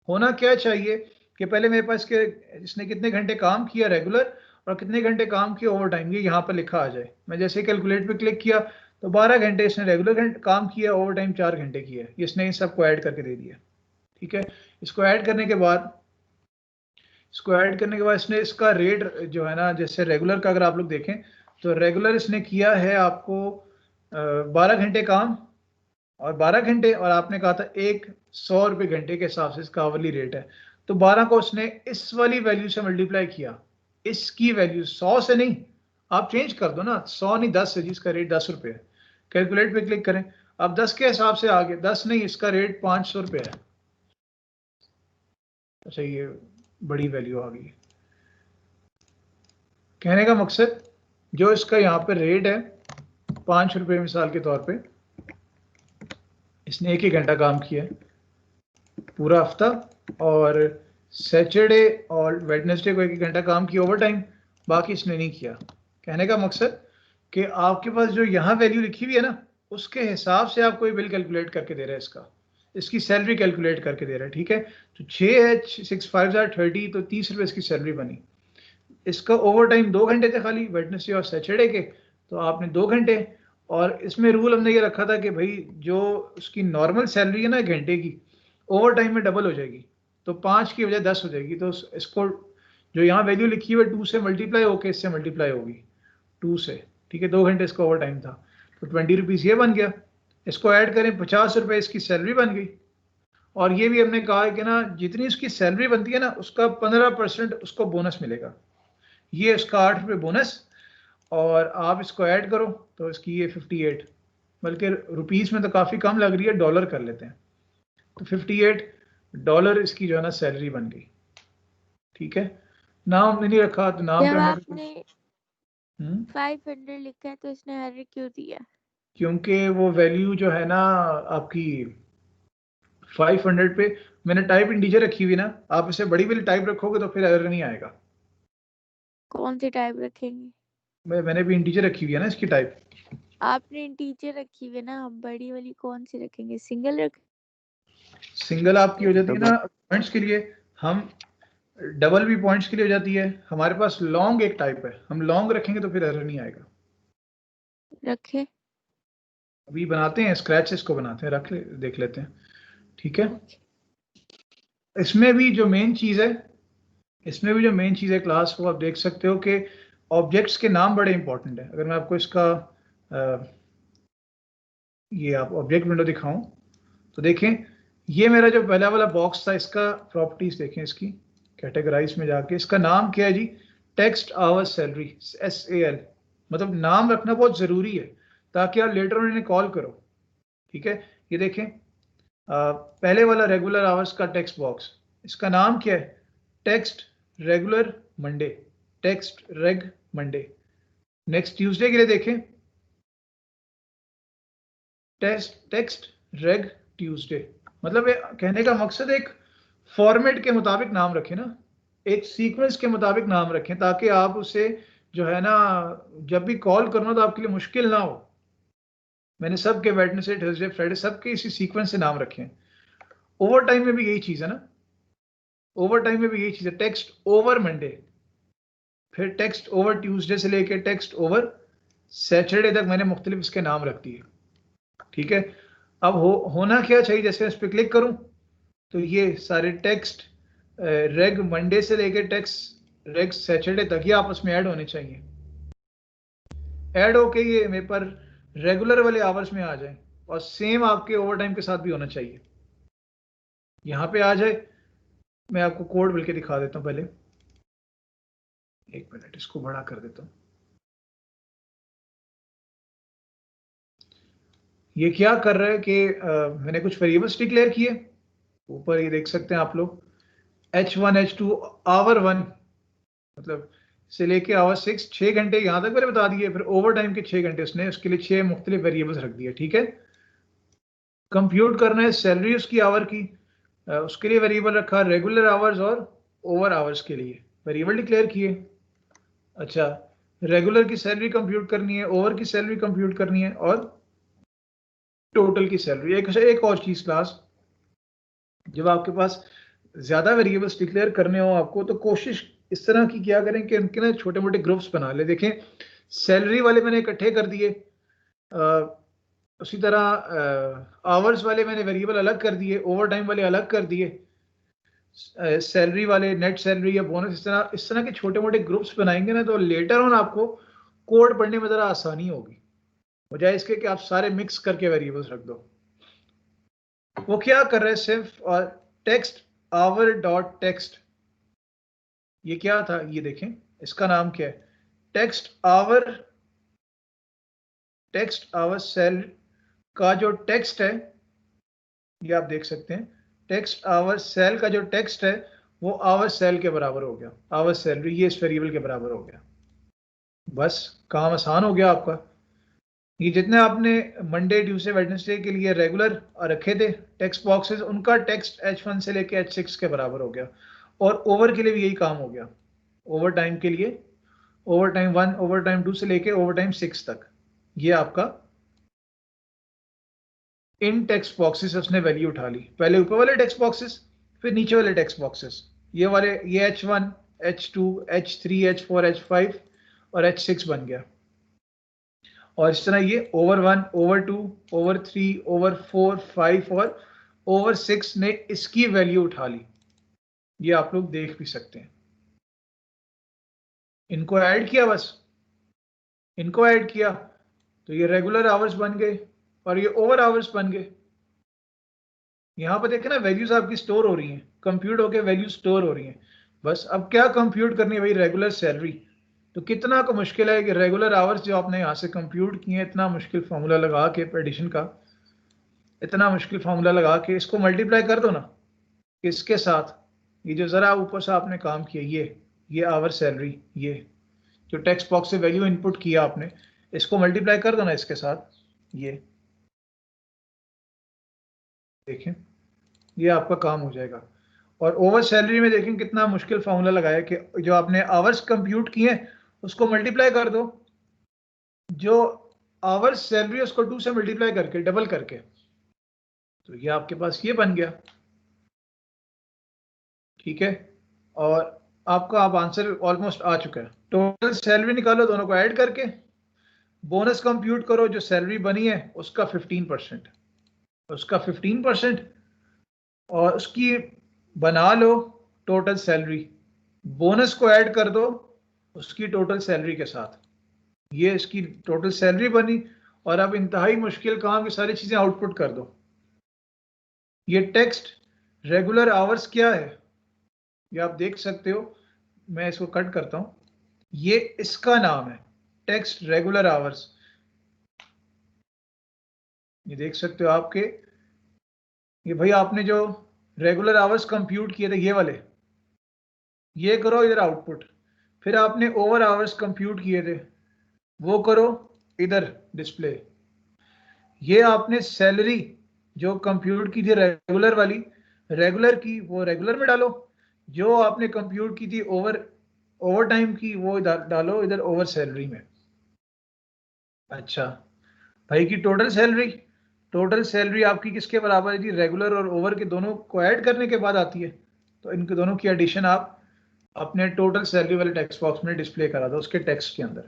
होना क्या चाहिए कि पहले मेरे पास के इसने कितने घंटे काम किया रेगुलर और कितने घंटे काम किया ओवर टाइम, ये यहाँ पर लिखा आ जाए। मैं जैसे कैलकुलेट पे क्लिक किया तो 12 घंटे इसने रेगुलर काम किया, ओवर टाइम 4 घंटे किया, इसने इन सबको ऐड करके दे दिया। ठीक है, इसको ऐड करने के बाद इसने इसका रेट जो है ना, जैसे रेगुलर का अगर आप लोग देखें तो रेगुलर इसने किया है आपको 12 घंटे काम और 12 घंटे, और आपने कहा था 100 रुपये घंटे के हिसाब से इसका आवरली रेट है। तो 12 को उसने इस वाली वैल्यू से मल्टीप्लाई किया, इसकी वैल्यू 100 से नहीं, आप चेंज कर दो ना, 100 नहीं 10 है, जिसका रेट 10 रुपये है। कैलकुलेट पे क्लिक करें, अब 10 के हिसाब से आगे 10 नहीं, इसका रेट 500 रुपये है। अच्छा, ये बड़ी वैल्यू आ गई। कहने का मकसद जो इसका यहाँ पे रेट है 5 रुपये मिसाल के तौर पे, इसने 1 घंटा काम किया है पूरा हफ्ता, और सैटरडे और वेडनेसडे को 1 घंटा काम किया ओवर टाइम, बाकी इसने नहीं किया। कहने का मकसद कि आपके पास जो यहाँ वैल्यू लिखी हुई है ना, उसके हिसाब से आपको ये बिल कैलकुलेट करके दे रहा है, इसकी सैलरी कैलकुलेट करके दे रहा है। ठीक है, तो 6 है, 6 5 30, तो 30 रुपये इसकी सैलरी बनी। इसका ओवर टाइम 2 घंटे थे खाली वेडनेसडे और सैटरडे के, तो आपने 2 घंटे, और इसमें रूल हमने ये रखा था कि भाई जो उसकी नॉर्मल सैलरी है ना घंटे की, ओवर टाइम में डबल हो जाएगी, तो 5 की बजाय 10 हो जाएगी। तो इसको जो यहाँ वैल्यू लिखी हुई है 2 से मल्टीप्लाई होके इससे मल्टीप्लाई होगी 2 से। ठीक है, 2 घंटे इसका ओवर टाइम था, तो 20 रुपीज़ ये बन गया। इसको ऐड करें, 50 रुपये इसकी सैलरी बन गई। और ये भी हमने कहा है कि ना, जितनी उसकी सैलरी बनती है ना, उसका 15% उसको बोनस मिलेगा। ये उसका 8 रुपये बोनस, और आप इसको ऐड करो तो इसकी ये 58, बल्कि रुपीस में तो काफ़ी कम लग रही है, डॉलर कर लेते हैं, तो $58 इसकी जो है ना सैलरी बन गई। ठीक है, नाम हमने नहीं रखा, तो नाम जब पे आपने 500 लिखा है तो इसने एरर क्यों दिया? क्योंकि वो वैल्यू जो है ना आपकी 500 पे मैंने टाइप इंटीजर रखी हुई ना, आप इसे बड़ी वाली टाइप रखोगे तो फिर एरर नहीं आएगा। कौन सी टाइप रखेंगे? मैंने भी इंटीजर रखी हुई है ना इसकी टाइप। आपने इंटीजर रखी हुई है ना, हम बड़ी वाली कौन सी रखेंगे? सिंगल रख सिंगल आपकी हो जाती है ना पॉइंट्स के लिए, हम डबल भी पॉइंट्स के लिए हो जाती है। हमारे पास लॉन्ग एक टाइप है, हम लॉन्ग रखेंगे तो फिर एरर नहीं आएगा। रखे अभी बनाते हैं, स्क्रैच से इसको बनाते हैं, देख लेते हैं। ठीक है, इसमें भी जो मेन चीज़ है क्लास, वो आप देख सकते हो कि ऑब्जेक्ट्स के नाम बड़े इंपॉर्टेंट है। अगर मैं आपको इसका ये आप ऑब्जेक्ट विंडो दिखाऊं तो देखें, ये मेरा जो पहला वाला बॉक्स था, इसका प्रॉपर्टीज देखें, इसकी कैटेगराइज में जाके इसका नाम क्या है जी, टेक्स्ट आवर्स सैलरी, SAL। मतलब नाम रखना बहुत ज़रूरी है ताकि आप लेटर उन्हें कॉल करो। ठीक है, ये देखें पहले वाला रेगुलर आवर्स का टेक्स्ट बॉक्स, इसका नाम क्या है, टेक्स्ट रेगुलर मंडे, टेक्स्ट रेग मंडे। नेक्स्ट ट्यूसडे के लिए देखें, टेक्स्ट रेग ट्यूसडे। मतलब कहने का मकसद एक फॉर्मेट के मुताबिक नाम रखें ना, एक सीक्वेंस के मुताबिक नाम रखें, ताकि आप उसे जो है ना जब भी कॉल करना तो आपके लिए मुश्किल ना हो। मैंने सबके वेडनेसडे थर्सडे फ्राइडे सबके इसी सीक्वेंस से नाम रखे हैं। ओवर टाइम में भी यही चीज है ना, ओवर टाइम में भी यही चीज है, टेक्स्ट ओवर मंडे, फिर टेक्स्ट ओवर ट्यूसडे से लेके टेक्स्ट ओवर सैटरडे तक मैंने मुख्तलिफ इसके नाम रख दिए। ठीक है, अब होना क्या चाहिए, जैसे इस पर क्लिक करूं तो ये सारे टेक्स्ट रेग मंडे से लेके टेक्स्ट रेग सैटरडे तक ये आपस में ऐड होने चाहिए। ऐड होके ये मेरे पर रेगुलर वाले आवर्स में आ जाए, और सेम आपके ओवर टाइम के साथ भी होना चाहिए। यहां पे आ जाए, मैं आपको कोड मिलके दिखा देता हूं पहले, एक मिनट इसको बड़ा कर देता हूं। ये क्या कर रहा है कि मैंने कुछ वेरिएबल्स डिक्लेयर किए, ऊपर ये देख सकते हैं आप लोग, H1 H2 आवर 1 मतलब से लेके आवर 6 6 घंटे यहां तक मैंने बता दिए, फिर ओवर टाइम के 6 घंटे उसने उसके लिए 6 मुख्तलिफ वेरिएबल्स रख दिए। ठीक है, कंप्यूट करना है सैलरी उसकी आवर की, उसके लिए वेरिएबल रखा, रेगुलर आवर्स और ओवर आवर्स के लिए वेरिएबल डिक्लेयर किए। अच्छा, रेगुलर की सैलरी कंप्यूट करनी है, ओवर की सैलरी कंप्यूट करनी है, और टोटल की सैलरी। एक और चीज क्लास, जब आपके पास ज्यादा वेरिएबल्स डिक्लेयर करने हो आपको, तो कोशिश इस तरह की क्या करें कि उनके ना छोटे मोटे ग्रुप्स बना ले। देखें, सैलरी वाले मैंने इकट्ठे कर दिए, उसी तरह आवर्स वाले मैंने वेरिएबल अलग कर दिए, ओवर टाइम वाले अलग कर दिए, सैलरी वाले नेट सैलरी या बोनस, इस तरह के छोटे मोटे ग्रुप्स बनाएंगे ना, तो लेटर ऑन आपको कोड पढ़ने में जरा आसानी होगी, बजाय इसके कि आप सारे मिक्स करके वेरिएबल्स रख दो। वो क्या कर रहे हैं, सिर्फ और टेक्स्ट आवर डॉट टेक्स्ट, ये क्या था, ये देखें इसका नाम क्या है, टेक्स्ट आवर सेल का जो टेक्स्ट है, ये आप देख सकते हैं, टेक्स्ट आवर सेल का जो टेक्स्ट है वो आवर सेल के बराबर हो गया, आवर सैलरी ये इस वेरिएबल के बराबर हो गया। बस काम आसान हो गया आपका। ये जितने आपने मंडे ट्यूसडे वेडनेसडे के लिए रेगुलर रखे थे टेक्स्ट बॉक्सेस, उनका टेक्स्ट H1 से लेके H6 के बराबर हो गया, और ओवर के लिए भी यही काम हो गया। ओवर टाइम के लिए ओवर टाइम 1 ओवर टाइम 2 से लेके ओवर टाइम 6 तक, ये आपका इन टेक्स्ट बॉक्सेस उसने वैल्यू उठा ली, पहले ऊपर वाले टेक्स्ट बॉक्सेस फिर नीचे वाले टेक्स्ट बॉक्सेस, ये वाले, ये H1 H2 H3 H4 H5 और H6 बन गया। और इस तरह ये ओवर 1 ओवर 2 ओवर 3 ओवर 4 5 और ओवर 6 ने इसकी वैल्यू उठा ली, ये आप लोग देख भी सकते हैं। इनको ऐड किया, बस इनको ऐड किया तो ये रेगुलर आवर्स बन गए और ये ओवर आवर्स बन गए। यहां पर देखें ना, वैल्यूज आपकी स्टोर हो रही हैं, कंप्यूट होकर वैल्यू स्टोर हो रही हैं। बस अब क्या कंप्यूट करनी है भाई, रेगुलर सैलरी। तो कितना को मुश्किल है कि रेगुलर आवर्स जो आपने यहाँ से कंप्यूट किए हैं, इतना मुश्किल फार्मूला लगा के एडिशन का, इतना मुश्किल फार्मूला लगा के इसको मल्टीप्लाई कर दो ना इसके साथ, ये जो जरा ऊपर से आपने काम किया, ये आवर सैलरी, ये जो टेक्स्ट बॉक्स से वैल्यू इनपुट किया आपने, इसको मल्टीप्लाई कर दो ना इसके साथ, ये देखें ये आपका काम हो जाएगा। और ओवर सैलरी में देखें कितना मुश्किल फार्मूला लगाया कि जो आपने आवर्स कंप्यूट किए उसको मल्टीप्लाई कर दो, जो आवर्स सैलरी उसको 2 से मल्टीप्लाई करके डबल करके, तो ये आपके पास ये बन गया। ठीक है, और आपका अब आंसर ऑलमोस्ट आ चुका है। टोटल सैलरी निकालो दोनों को ऐड करके, बोनस कंप्यूट करो, जो सैलरी बनी है उसका 15%, उसका 15%, और उसकी बना लो टोटल सैलरी, बोनस को ऐड कर दो उसकी टोटल सैलरी के साथ, ये इसकी टोटल सैलरी बनी। और अब इंतहाई मुश्किल काम की सारी चीजें आउटपुट कर दो। ये टेक्स्ट रेगुलर आवर्स क्या है, ये आप देख सकते हो, मैं इसको कट करता हूं, ये इसका नाम है टेक्स्ट रेगुलर आवर्स। ये देख सकते हो आपके, ये भाई आपने जो रेगुलर आवर्स कंप्यूट किए थे ये वाले, ये करो इधर आउटपुट, फिर आपने ओवर आवर्स कंप्यूट किए थे वो करो इधर डिस्प्ले, ये आपने सैलरी जो कंप्यूट की थी रेगुलर वाली, रेगुलर की वो रेगुलर में डालो, जो आपने कंप्यूट की थी ओवर टाइम की वो डालो इधर ओवर सैलरी में। अच्छा भाई की टोटल सैलरी टोटल सैलरी आपकी किसके बराबर है जी? रेगुलर और ओवर के दोनों को ऐड करने के बाद आती है। तो इनके दोनों की एडिशन आप अपने टोटल सैलरी वाले टेक्स्ट बॉक्स में डिस्प्ले करा दो, उसके टेक्स्ट के अंदर।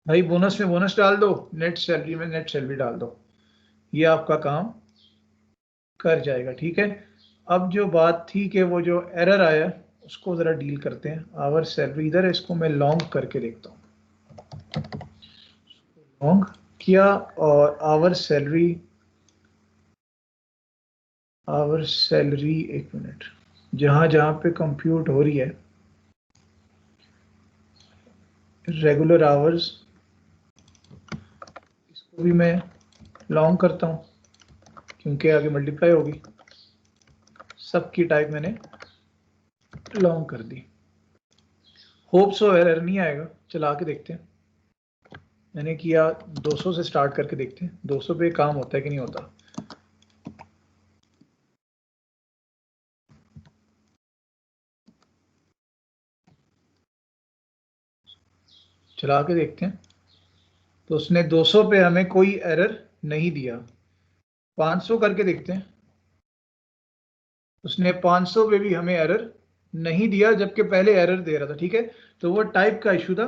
भाई बोनस में बोनस डाल दो, नेट सैलरी में नेट सैलरी डाल दो, ये आपका काम कर जाएगा। ठीक है, अब जो बात थी कि वो जो एरर आया उसको ज़रा डील करते हैं। आवर सैलरी इधर है, इसको मैं लॉन्ग करके देखता हूँ। लॉन्ग किया और आवर सैलरी, एक मिनट, जहां जहां पे कंप्यूट हो रही है रेगुलर आवर्स, इसको भी मैं लॉन्ग करता हूं क्योंकि आगे मल्टीप्लाई होगी। सबकी टाइप मैंने लॉन्ग कर दी। होप सो एरर नहीं आएगा, चला के देखते हैं। मैंने किया 200 से स्टार्ट करके देखते हैं 200 पे काम होता है कि नहीं होता। चला के देखते हैं। तो उसने 200 पे हमें कोई एरर नहीं दिया। 500 करके देखते हैं, उसने 500 पे भी हमें एरर नहीं दिया, जबकि पहले एरर दे रहा था। ठीक है, तो वो टाइप का इशू था।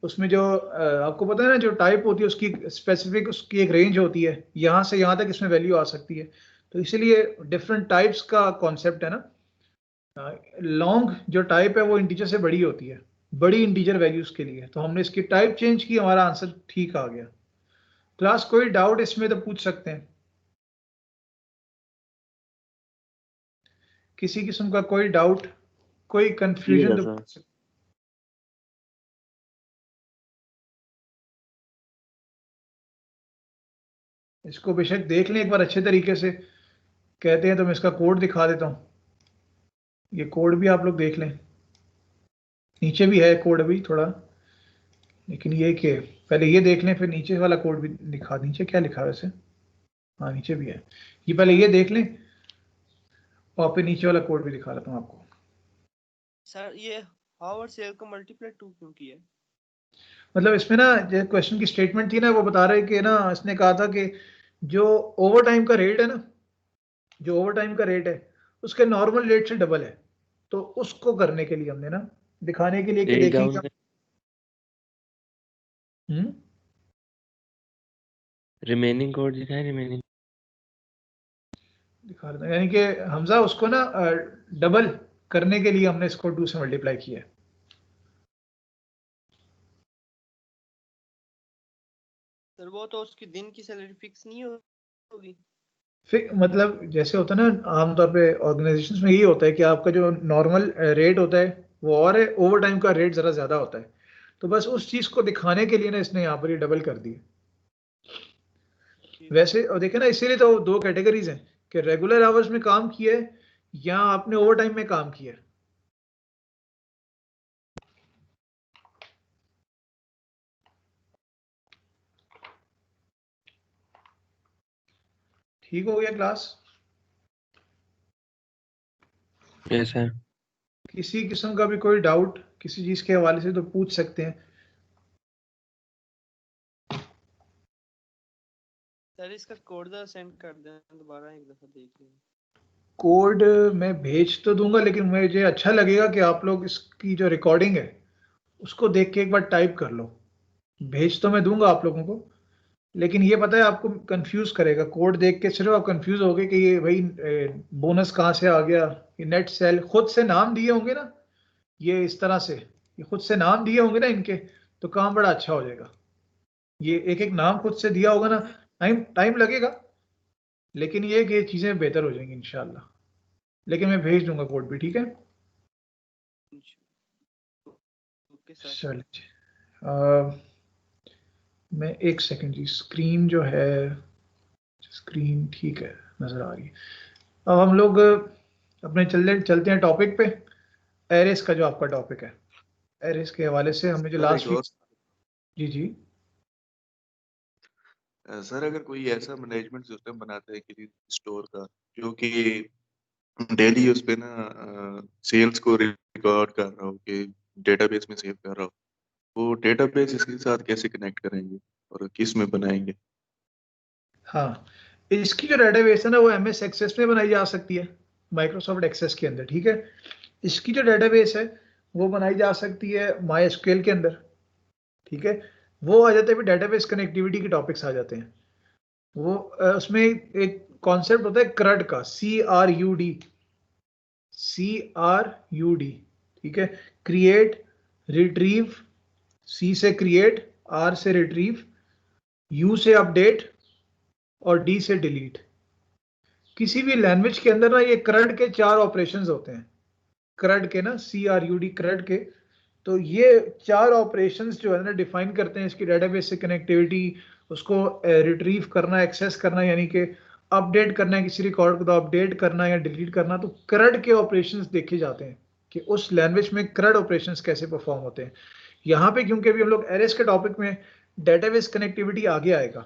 उसमें जो आपको पता है ना, जो टाइप होती है उसकी स्पेसिफिक, उसकी एक रेंज होती है, यहाँ से यहाँ तक इसमें वैल्यू आ सकती है। तो इसीलिए डिफरेंट टाइप्स का कॉन्सेप्ट है ना। लॉन्ग जो टाइप है वो इंटीजर से बड़ी होती है, बड़ी इंटीजर वैल्यूज के लिए। तो हमने इसकी टाइप चेंज की, हमारा आंसर ठीक आ गया। क्लास कोई डाउट इसमें तो पूछ सकते हैं, किसी किस्म का कोई डाउट, कोई कंफ्यूजन तो पूछ सकते हैं। इसको बेशक देख लें एक बार अच्छे तरीके से, कहते हैं तो मैं इसका कोड दिखा देता हूँ। ये कोड भी आप लोग देख लें, नीचे भी है कोड अभी थोड़ा, लेकिन ये कि पहले ये देख लें फिर नीचे वाला कोड भी दिखा। नीचे क्या लिखा है वैसे? हाँ नीचे भी है, ये पहले ये देख लें और फिर नीचे वाला कोड भी दिखा देता हूँ आपको। सर ये हावर सेल को मल्टीप्लाई 2 क्यों किया? मतलब इसमें ना जो क्वेश्चन की स्टेटमेंट थी ना, वो बता रहे कि ना, इसने कहा था कि जो ओवर टाइम का रेट है ना, जो ओवर टाइम का रेट है उसके नॉर्मल रेट से डबल है। तो उसको करने के लिए हमने ना, दिखाने के लिए कि एक देखें डाउन क्या। रिमेनिंग कोड दिखाए, रिमेनिंग दिखा रहे थे, यानी कि हमजा उसको ना डबल करने के लिए हमने इसको 2 से मल्टीप्लाई किया है। सर वो तो उसकी दिन की सैलरी फिक्स नहीं होगी। फिर मतलब जैसे होता है ना, आमतौर पे ऑर्गेनाइजेशंस में यही होता है कि आपका जो नॉर्मल रेट होता है वो और है, ओवर टाइम का रेट ज़रा ज़्यादा होता है। तो बस उस चीज़ को दिखाने के लिए ना इसने यहाँ पर ये डबल कर दी। वैसे और देखे ना, इसीलिए तो 2 कैटेगरीज हैं कि रेगुलर आवर्स में काम किया है या आपने ओवर टाइम में काम किया है। ठीक हो गया क्लास? Yes sir. किसी किस्म का भी कोई डाउट किसी चीज़ के हवाले से तो पूछ सकते हैं। सर इसका कोड दा सेंड कर दें, दोबारा एक दफा देख लें। कोड मैं भेज तो दूंगा, लेकिन मुझे अच्छा लगेगा कि आप लोग इसकी जो रिकॉर्डिंग है उसको देख के एक बार टाइप कर लो। भेज तो मैं दूंगा आप लोगों को, लेकिन ये पता है आपको कंफ्यूज करेगा। कोड देख के सिर्फ आप कंफ्यूज होगे कि ये भाई बोनस कहाँ से आ गया, ये नेट सेल खुद से नाम दिए होंगे ना, ये इस तरह से ये खुद से नाम दिए होंगे ना इनके, तो काम बड़ा अच्छा हो जाएगा। ये एक एक नाम खुद से दिया होगा ना, टाइम टाइम लगेगा, लेकिन ये कि चीज़ें बेहतर हो जाएंगी इंशाल्लाह। लेकिन मैं भेज दूंगा कोड भी, ठीक है? Okay sir. चलिए मैं एक सेकंड जी, स्क्रीन जो है, स्क्रीन ठीक है नजर आ रही है। अब हम लोग अपने चलते हैं टॉपिक पे। एरेस का जो आपका टॉपिक है, एरेस के हवाले से हमने जो सर लास्ट एक वीक। और जी जी। सर अगर कोई ऐसा मैनेजमेंट सिस्टम बनाता है किसी स्टोर का जो कि डेली उस पे ना सेल्स को रिकॉर्ड कर रहा हो, कि डेटाबेस में सेव कर रहा हो, वो डेटाबेस इसके साथ कैसे कनेक्ट करेंगे और किस में बनाएंगे? हाँ, इसकी जो डेटाबेस है ना वो MS एक्सेस में बनाई जा सकती है, माइक्रोसॉफ्ट एक्सेस के अंदर, ठीक है। इसकी जो डेटाबेस है वो बनाई जा सकती है MySQL के अंदर, ठीक है। वो आ जाते हैं डेटाबेस कनेक्टिविटी के टॉपिक्स आ जाते हैं। वो उसमें एक कॉन्सेप्ट होता है CRUD का, CRUD, ठीक है। क्रिएट, रिट्रीव, C से क्रिएट, R से रिट्रीव, U से अपडेट और D से डिलीट। किसी भी लैंग्वेज के अंदर ना ये CRUD के 4 ऑपरेशंस होते हैं, CRUD के ना, CRUD CRUD के। तो ये 4 ऑपरेशंस जो है ना डिफाइन करते हैं इसकी डेटाबेस से कनेक्टिविटी, उसको रिट्रीव करना, एक्सेस करना, यानी कि अपडेट करना है किसी रिकॉर्ड को, तो अपडेट करना या डिलीट करना। तो CRUD के ऑपरेशंस देखे जाते हैं कि उस लैंग्वेज में CRUD ऑपरेशंस कैसे परफॉर्म होते हैं। यहाँ पे क्योंकि अभी हम लोग एरेस के टॉपिक में डेटाबेस कनेक्टिविटी आगे आएगा,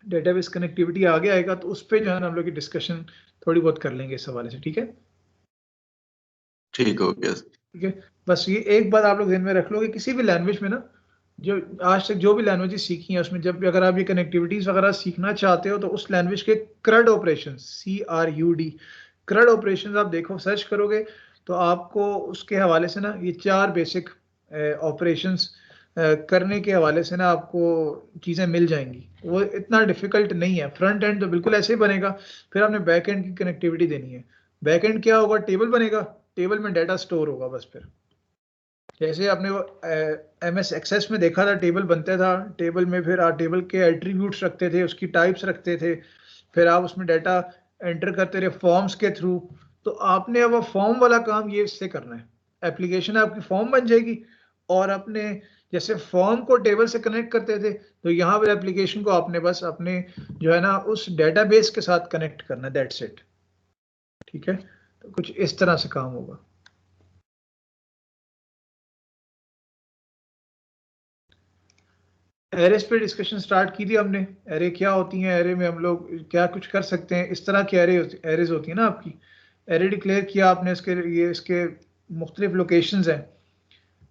डेटाबेस कनेक्टिविटी आगे आएगा, तो उस पर जो है ना हम लोग की डिस्कशन थोड़ी बहुत कर लेंगे इस हवाले से, ठीक है। ठीक हो गया। ठीक है, बस ये एक बात आप लोग ध्यान में रख लो कि किसी भी लैंग्वेज में ना, जो आज तक जो भी लैंग्वेजेस सीखी हैं उसमें जब भी अगर आप ये कनेक्टिविटीज वगैरह सीखना चाहते हो तो उस लैंग्वेज के CRUD operation, CRUD CRUD operation आप देखो, सर्च करोगे तो आपको उसके हवाले से ना ये 4 बेसिक ऑपरेशंस करने के हवाले से ना आपको चीज़ें मिल जाएंगी। वो इतना डिफिकल्ट नहीं है। फ्रंट एंड तो बिल्कुल ऐसे ही बनेगा, फिर आपने बैक एंड की कनेक्टिविटी देनी है। बैक एंड क्या होगा, टेबल बनेगा, टेबल में डाटा स्टोर होगा बस। फिर जैसे आपने वो MS एक्सेस में देखा था, टेबल बनता था, टेबल में फिर आप टेबल के एट्रीब्यूट्स रखते थे, उसकी टाइप्स रखते थे, फिर आप उसमें डाटा एंटर करते रहे फॉर्म्स के थ्रू। तो आपने अब फॉर्म वाला काम ये इससे करना है, एप्लीकेशन आपकी फॉर्म बन जाएगी, और अपने जैसे फॉर्म को टेबल से कनेक्ट करते थे, तो यहाँ पर एप्लीकेशन को आपने बस अपने जो है ना उस डेटाबेस के साथ कनेक्ट करना है, दैट्स इट, ठीक है। तो कुछ इस तरह से काम होगा। एरेस पे डिस्कशन स्टार्ट की थी हमने, एरे क्या होती हैं, एरे में हम लोग क्या कुछ कर सकते हैं, इस तरह की एरेज होती है ना आपकी। एरे डिक्लेयर किया आपने, इसके मुख्तलिफ लोकेशंस हैं।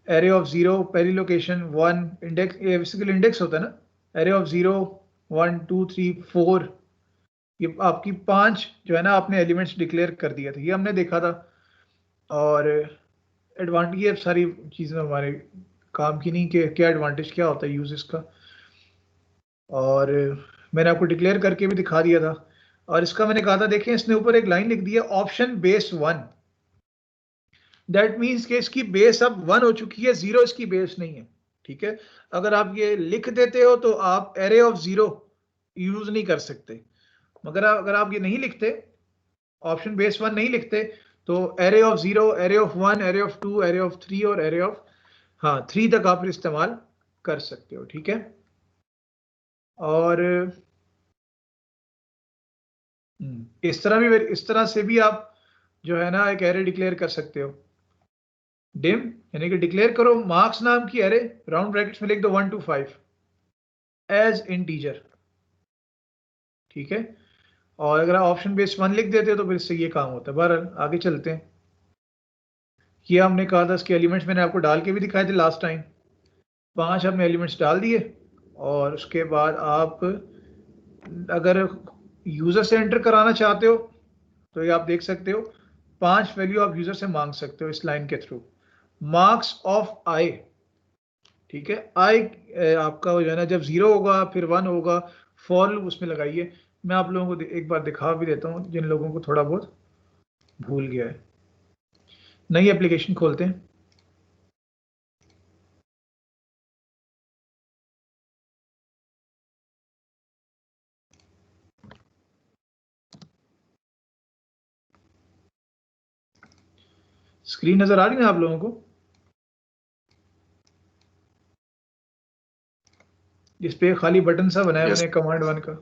एरे ऑफ 0 पहली लोकेशन, 1 इंडेक्स, ये बेसिकली इंडेक्स होता है ना। एरे ऑफ 0 1 2 3 4, ये आपकी 5 जो है ना आपने एलिमेंट्स डिक्लेयर कर दिया था, ये हमने देखा था। और एडवांटेज, ये सारी चीज़ें हमारे काम की नहीं कि क्या एडवांटेज क्या होता है यूज इसका, और मैंने आपको डिक्लेयर करके भी दिखा दिया था। और इसका मैंने कहा था, देखें इसने ऊपर एक लाइन लिख दी है, ऑप्शन बेस 1, दैट मीन्स कि इसकी बेस अब 1 हो चुकी है, 0 इसकी बेस नहीं है, ठीक है। अगर आप ये लिख देते हो तो आप एरे ऑफ 0 यूज नहीं कर सकते, मगर अगर आप ये नहीं लिखते, ऑप्शन बेस 1 नहीं लिखते, तो array of 0, array of 1, array of 2, array of 3 और एरे ऑफ 3 तक आप इस्तेमाल कर सकते हो, ठीक है। और इस तरह से भी आप जो है ना एक एरे डिक्लेयर कर सकते हो। डिम यानी कि डिक्लेयर करो मार्क्स नाम की एरे, राउंड ब्रैकेट्स में लिख दो 1 to 5 एज इंटीजर, ठीक है। और अगर आप ऑप्शन बेस 1 लिख देते हो तो फिर इससे ये काम होता है। बहरहाल आगे चलते हैं। ये हमने कहा था, इसके एलिमेंट्स मैंने आपको डाल के भी दिखाए थे लास्ट टाइम, 5 हमने एलिमेंट्स डाल दिए। और उसके बाद आप अगर यूजर से एंटर कराना चाहते हो तो ये आप देख सकते हो, 5 वैल्यू आप यूजर से मांग सकते हो इस लाइन के थ्रू। मार्क्स ऑफ आई, ठीक है, आई आपका जो है ना जब 0 होगा फिर 1 होगा, फॉर लूप उसमें लगाइए। मैं आप लोगों को एक बार दिखा भी देता हूँ जिन लोगों को थोड़ा बहुत भूल गया है। नई एप्लीकेशन खोलते हैं। स्क्रीन नजर आ रही है आप लोगों को? जिस पे खाली बटन सा बनाया Yes. मैंने कमांड 1 का।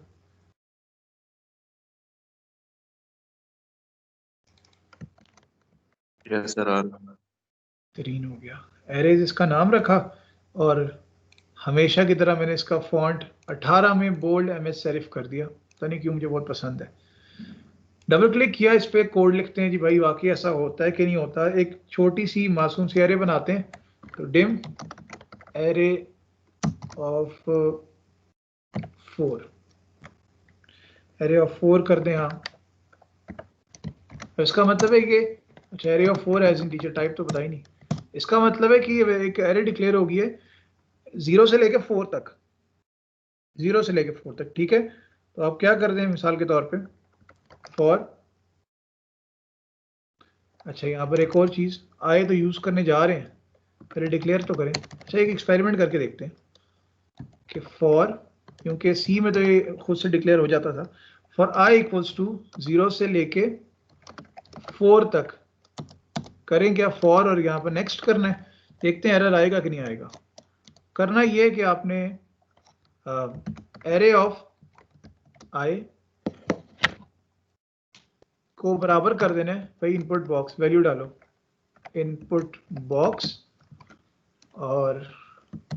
यस सर, आ रहा है। तरीन हो गया। एरेज इसका नाम रखा, और हमेशा की तरह मैंने इसका फॉन्ट 18 में बोल्ड MS सेरिफ कर दिया, पता नहीं क्यों, मुझे बहुत पसंद है। डबल क्लिक किया इस पे, कोड लिखते हैं जी भाई वाकई ऐसा होता है कि नहीं होता। एक छोटी सी मासूम सी एरे बनाते हैं, तो dim array of 4, array of 4 कर दें यहाँ। इसका मतलब है कि अच्छा array of 4 as integer type तो बता ही नहीं। इसका मतलब है कि एक एरे डिक्लेयर होगी है 0 से लेके 4 तक, 0 से लेके 4 तक, ठीक है। तो आप क्या कर दें मिसाल के तौर पे फॉर, अच्छा यहाँ पर एक और चीज आए तो यूज करने जा रहे हैं, पहले डिक्लेयर तो करें। अच्छा एक एक्सपेरिमेंट करके देखते हैं कि फॉर, क्योंकि सी में तो ये खुद से डिक्लेयर हो जाता था, फॉर आई इक्वल्स टू 0 से लेके 4 तक करें क्या फॉर, और यहाँ पर नेक्स्ट करना है, देखते हैं एरर आएगा कि नहीं आएगा। करना ये है कि आपने एरे ऑफ आई को बराबर कर देना है भाई, इनपुट बॉक्स वैल्यू डालो, इनपुट बॉक्स, और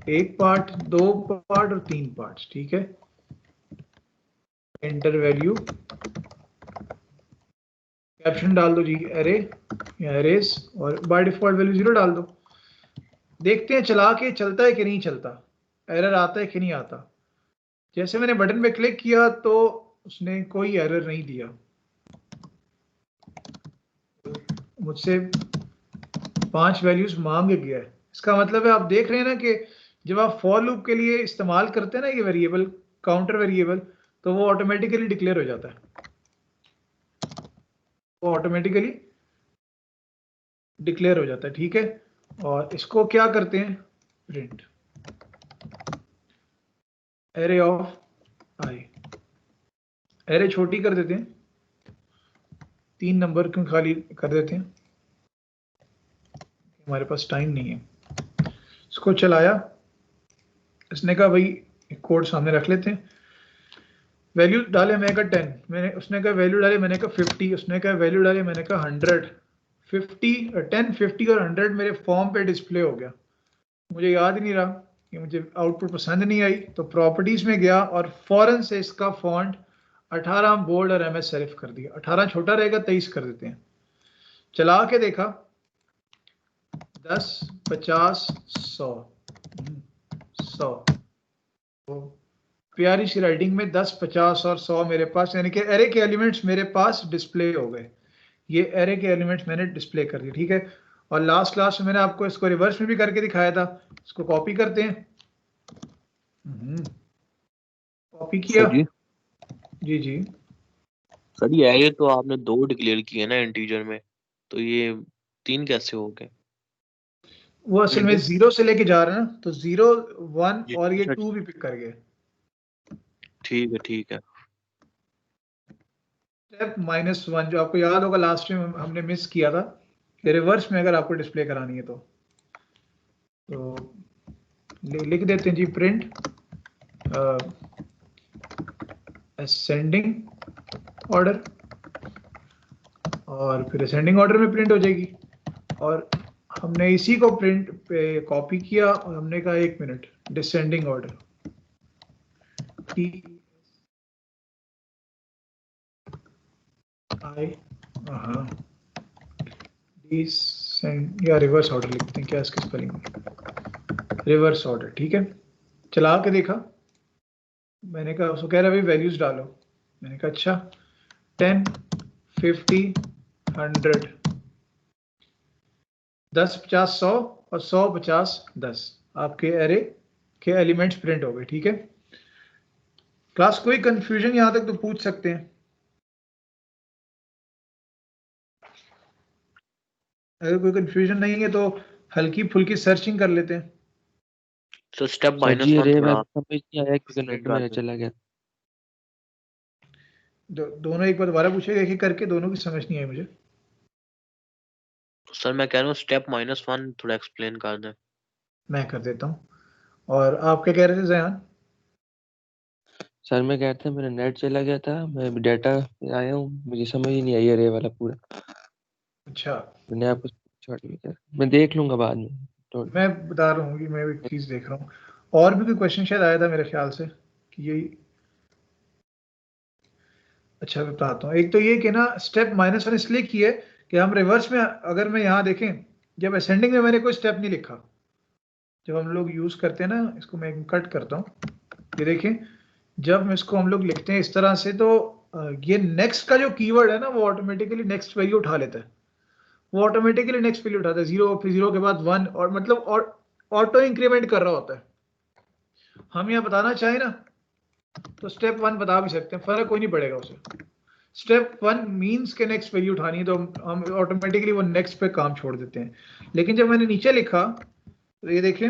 एक पार्ट, 2 पार्ट और 3 पार्ट्स, ठीक है। एंटर वैल्यू, कैप्शन डाल दो जी एरे या एरेस, और बाय डिफॉल्ट वैल्यू 0 डाल दो। देखते हैं चला के चलता है कि नहीं चलता, एरर आता है कि नहीं आता। जैसे मैंने बटन पे क्लिक किया तो उसने कोई एरर नहीं दिया, मुझसे 5 वैल्यूज मांग गया है। इसका मतलब है आप देख रहे हैं ना कि जब आप फॉर लूप के लिए इस्तेमाल करते हैं ना ये वेरिएबल, काउंटर वेरिएबल, तो वो ऑटोमेटिकली डिक्लेयर हो जाता है, वो ऑटोमेटिकली डिक्लेयर हो जाता है, ठीक है। और इसको क्या करते हैं, print array of I, array छोटी कर देते हैं, 3 नंबर क्यों खाली कर देते हैं, हमारे पास टाइम नहीं है। इसको चलाया, इसने कहा भाई एक कोड सामने रख लेते हैं, वैल्यू डाले, मैंने कहा 10, मैंने, उसने कहा वैल्यू डाले, मैंने कहा 50, उसने कहा वैल्यू डाले, मैंने कहा 100, 50 10 50 और 100 मेरे फॉर्म पे डिस्प्ले हो गया। मुझे याद ही नहीं रहा कि मुझे आउटपुट पसंद नहीं आई, तो प्रॉपर्टीज में गया और फौरन से इसका फॉन्ट 18 बोल्ड और MS सेरिफ कर दिया। 18 छोटा रहेगा, 23 कर देते हैं। चला के देखा 10 50 100 100, तो प्यारी सी राइटिंग में 10 50 और 100 मेरे पास, यानी कि एरे के एलिमेंट्स मेरे पास डिस्प्ले हो गए। ये एरे के एलिमेंट्स मैंने डिस्प्ले कर दिए, ठीक है। और लास्ट क्लास में मैंने आपको इसको रिवर्स में भी करके दिखाया था। इसको कॉपी करते हैं, कॉपी किया सर जी, जी जी। सर ये एरे तो आपने 2 डिक्लेयर किए ना इंटीजर में, तो ये 3 कैसे हो गए? वो असल में 0 से लेके जा रहा है ना, तो 0 1 और ये अच्छा, 2 भी पिक कर गए। ठीक है ठीक है। स्टेप -1 जो आपको याद होगा लास्ट टाइम हमने मिस किया था, कि रिवर्स में अगर आपको डिस्प्ले करानी है तो लिख देते हैं जी प्रिंट असेंडिंग ऑर्डर, और फिर असेंडिंग ऑर्डर में प्रिंट हो जाएगी। और हमने इसी को प्रिंट पे कॉपी किया और हमने कहा 1 मिनट, डिसेंडिंग ऑर्डर, डिसेंड या रिवर्स ऑर्डर लिखते हैं, क्या इसकी स्पेलिंग, रिवर्स ऑर्डर, ठीक है। चला के देखा, मैंने कहा, उसको कह रहा है भाई वैल्यूज डालो, मैंने कहा अच्छा 10 50 100 10 50 100 और 100 50 10 आपके एरे के एलिमेंट्स प्रिंट हो गए, ठीक है। क्लास कोई कंफ्यूजन यहां तक तो पूछ सकते हैं, अगर कोई कंफ्यूजन नहीं है तो हल्की फुल्की सर्चिंग कर लेते हैं। सर स्टेप सर जी -1 रे थोड़ा मैं समझ नहीं आया क्योंकि नेट explain मेरा कर चला गया। दोनों एक बार दोबारा पूछेगा, एक एक करके, दोनों की समझ नहीं आई मुझे। तो सर मैं कह रहा हूँ स्टेप -1 थोड़ा एक्सप्लेन कर दें। मैं कर देता हूँ। और आप क्या कह रहे थे जयान? सर मैं कहता मेरा नेट चला गया था, मैं डाटा आया हूँ, मुझे समझ ही नहीं आई रे वाला पूरा। अच्छा, मैंने आपको छोड़ दिया, मैं देख लूंगा बाद में तो। मैं बता रहा हूँ कि मैं एक चीज देख रहा हूँ, और भी कोई क्वेश्चन शायद आया था मेरे ख्याल से कि यही, अच्छा मैं बताता हूँ। एक तो ये कि ना स्टेप -1 इसलिए किया है कि हम रिवर्स में, अगर मैं यहाँ देखें, जब असेंडिंग में मैंने कोई स्टेप नहीं लिखा, जब हम लोग यूज करते हैं ना, इसको मैं कट करता हूँ, ये देखें जब इसको हम लोग लिखते हैं इस तरह से तो ये नेक्स्ट का जो कीवर्ड है ना वो ऑटोमेटिकली नेक्स्ट वैल्यू उठा लेता है, वो ऑटोमेटिकली नेक्स्ट वैल्यू उठाता है, 0 फिर 0 के बाद 1 और मतलब और ऑटो इंक्रीमेंट कर रहा होता है। हम यहाँ बताना चाहें ना तो स्टेप 1 बता भी सकते हैं, फर्क कोई नहीं पड़ेगा उसे। स्टेप 1 मींस के नेक्स्ट वैल्यू उठानी है तो हम ऑटोमेटिकली वो नेक्स्ट पे काम छोड़ देते हैं। लेकिन जब मैंने नीचे लिखा तो ये देखें,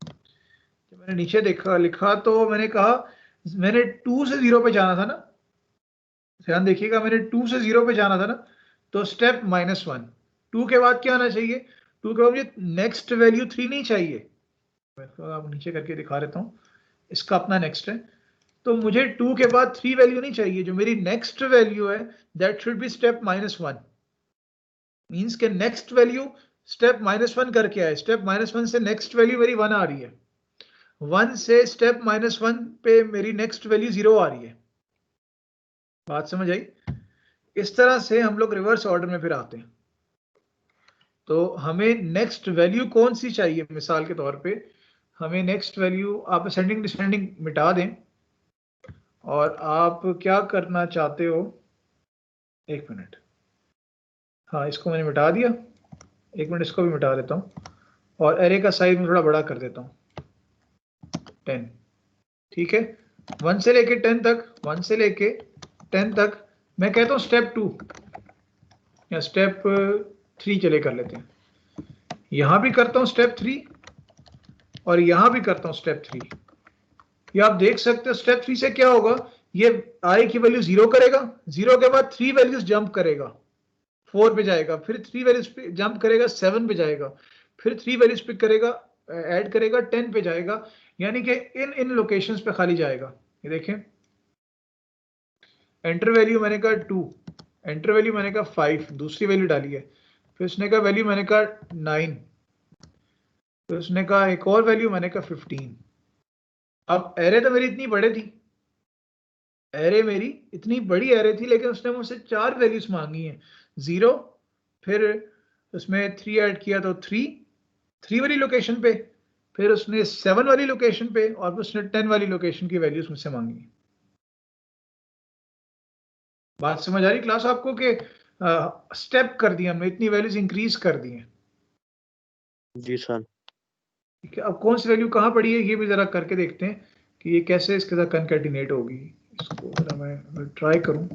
जब मैंने नीचे लिखा तो मैंने कहा मैंने 2 से 0 पे जाना था ना, ध्यान देखिएगा, मैंने 2 से 0 पे जाना था ना, तो स्टेप -1, 2 के बाद क्या आना चाहिए, 2 के बाद मुझे नेक्स्ट वैल्यू 3 नहीं चाहिए, मैं आप नीचे करके दिखा देता हूँ, इसका अपना नेक्स्ट है, तो मुझे 2 के बाद 3 वैल्यू नहीं चाहिए, जो मेरी नेक्स्ट वैल्यू है that should be step -1, means के नेक्स्ट वैल्यू स्टेप -1 करके आए, स्टेप -1 से नेक्स्ट वैल्यू मेरी 1 आ रही है, 1 से स्टेप -1 पे मेरी नेक्स्ट वैल्यू 0 आ रही है। बात समझ आई? इस तरह से हम लोग रिवर्स ऑर्डर में फिर आते हैं। तो हमें नेक्स्ट वैल्यू कौन सी चाहिए, मिसाल के तौर पे हमें नेक्स्ट वैल्यू, आप असेंडिंग डिसेंडिंग मिटा दें और आप क्या करना चाहते हो, 1 मिनट, हाँ इसको मैंने मिटा दिया, 1 मिनट इसको भी मिटा देता हूँ और एरे का साइज मैं थोड़ा बड़ा कर देता हूँ 10, ठीक है, 1 से लेके 10 तक, 1 से लेके 10 तक मैं कहता हूँ स्टेप 2 या स्टेप 3 चले कर लेते हैं, यहां भी करता हूं स्टेप 3 और यहां भी करता हूं स्टेप 3। ये आप देख सकते हो स्टेप 3 से क्या होगा, ये आई की वैल्यू 0 करेगा, 0 के बाद 3 वैल्यूज जंप करेगा, 4 पे जाएगा, फिर 3 वैल्यूज पे जंप करेगा, 7 पे जाएगा, फिर 3 वैल्यूज पिक करेगा, ऐड करेगा, 10 पे जाएगा, यानी कि इन लोकेशंस पे खाली जाएगा। ये देखें, एंटर वैल्यू मैंने कहा 2, एंटर वैल्यू मैंने कहा 5, दूसरी वैल्यू डाली है, फिर उसने कहा वैल्यू मैंने कहा 9, फिर उसने कहा एक और वैल्यू मैंने कहा 15। अब एरे तो मेरी इतनी बड़ी थी, एरे मेरी इतनी बड़ी एरे थी, लेकिन उसने मुझसे 4 वैल्यूज मांगी हैं, 0, फिर उसमें 3 ऐड किया तो 3 वाली लोकेशन पे, फिर उसने 7 वाली लोकेशन पे और फिर उसने 10 वाली लोकेशन की वैल्यूज मुझसे मांगी। बात समझ आ रही क्लास आपको कि स्टेप कर दिया हमने, इतनी वैल्यूज इंक्रीज कर दी हैं। जी सर। ठीक है, अब कौन सी वैल्यू कहाँ पड़ी है ये भी जरा करके देखते हैं कि ये कैसे इसके साथ कंकैटिनेट होगी। इसको जरा मैं ट्राई करूं,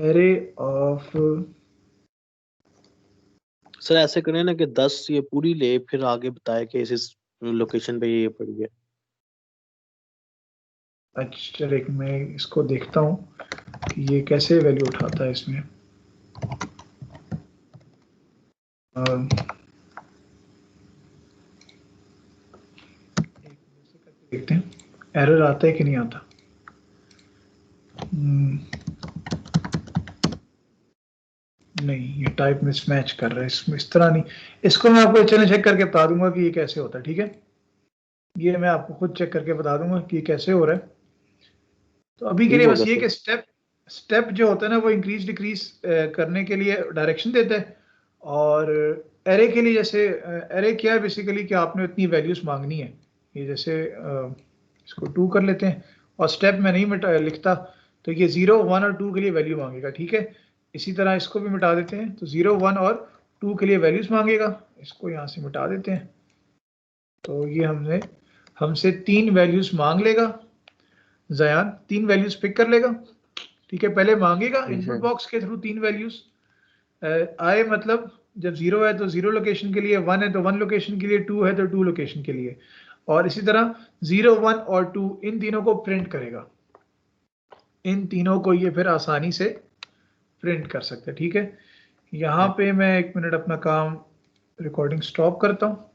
एरे ऑफ, सर ऐसे करें ना कि 10 ये पूरी ले, फिर आगे बताए कि इस लोकेशन पे ये पड़ी है। अच्छा लेकिन मैं इसको देखता हूं कि ये कैसे वैल्यू उठाता है इसमें। देखते हैं एरर आता है कि नहीं आता। नहीं, ये टाइप मिसमैच कर रहा है, इसमें इस तरह नहीं, इसको मैं आपको चैनल चेक करके बता दूंगा कि ये कैसे होता है। ठीक है, ये मैं आपको खुद चेक करके बता दूंगा कि ये कैसे हो रहा है। तो अभी के लिए बस ये कि स्टेप जो होता है ना वो इंक्रीज डिक्रीज करने के लिए डायरेक्शन देता है, और एरे के लिए जैसे एरे क्या है बेसिकली कि आपने इतनी वैल्यूज मांगनी है, ये जैसे इसको 2 कर लेते हैं और स्टेप में नहीं लिखता तो ये 0, 1 और 2 के लिए वैल्यू मांगेगा। ठीक है, इसी तरह इसको भी मिटा देते हैं, तो 0, 1 और 2 के लिए वैल्यूज मांगेगा, इसको यहाँ से मिटा देते हैं, तो ये हमसे 3 वैल्यूज मांग लेगा, जयान 3 वैल्यूज पिक कर लेगा। ठीक है, पहले मांगेगा इनपुट बॉक्स के थ्रू 3 वैल्यूज आए, मतलब जब 0 है तो 0 लोकेशन के लिए, 1 है तो 1 लोकेशन के लिए, 2 है तो 2 लोकेशन के लिए, और इसी तरह 0, 1 और 2 इन तीनों को प्रिंट करेगा, इन तीनों को ये फिर आसानी से प्रिंट कर सकते हैं। ठीक है, यहाँ पे मैं 1 मिनट अपना काम रिकॉर्डिंग स्टॉप करता हूँ।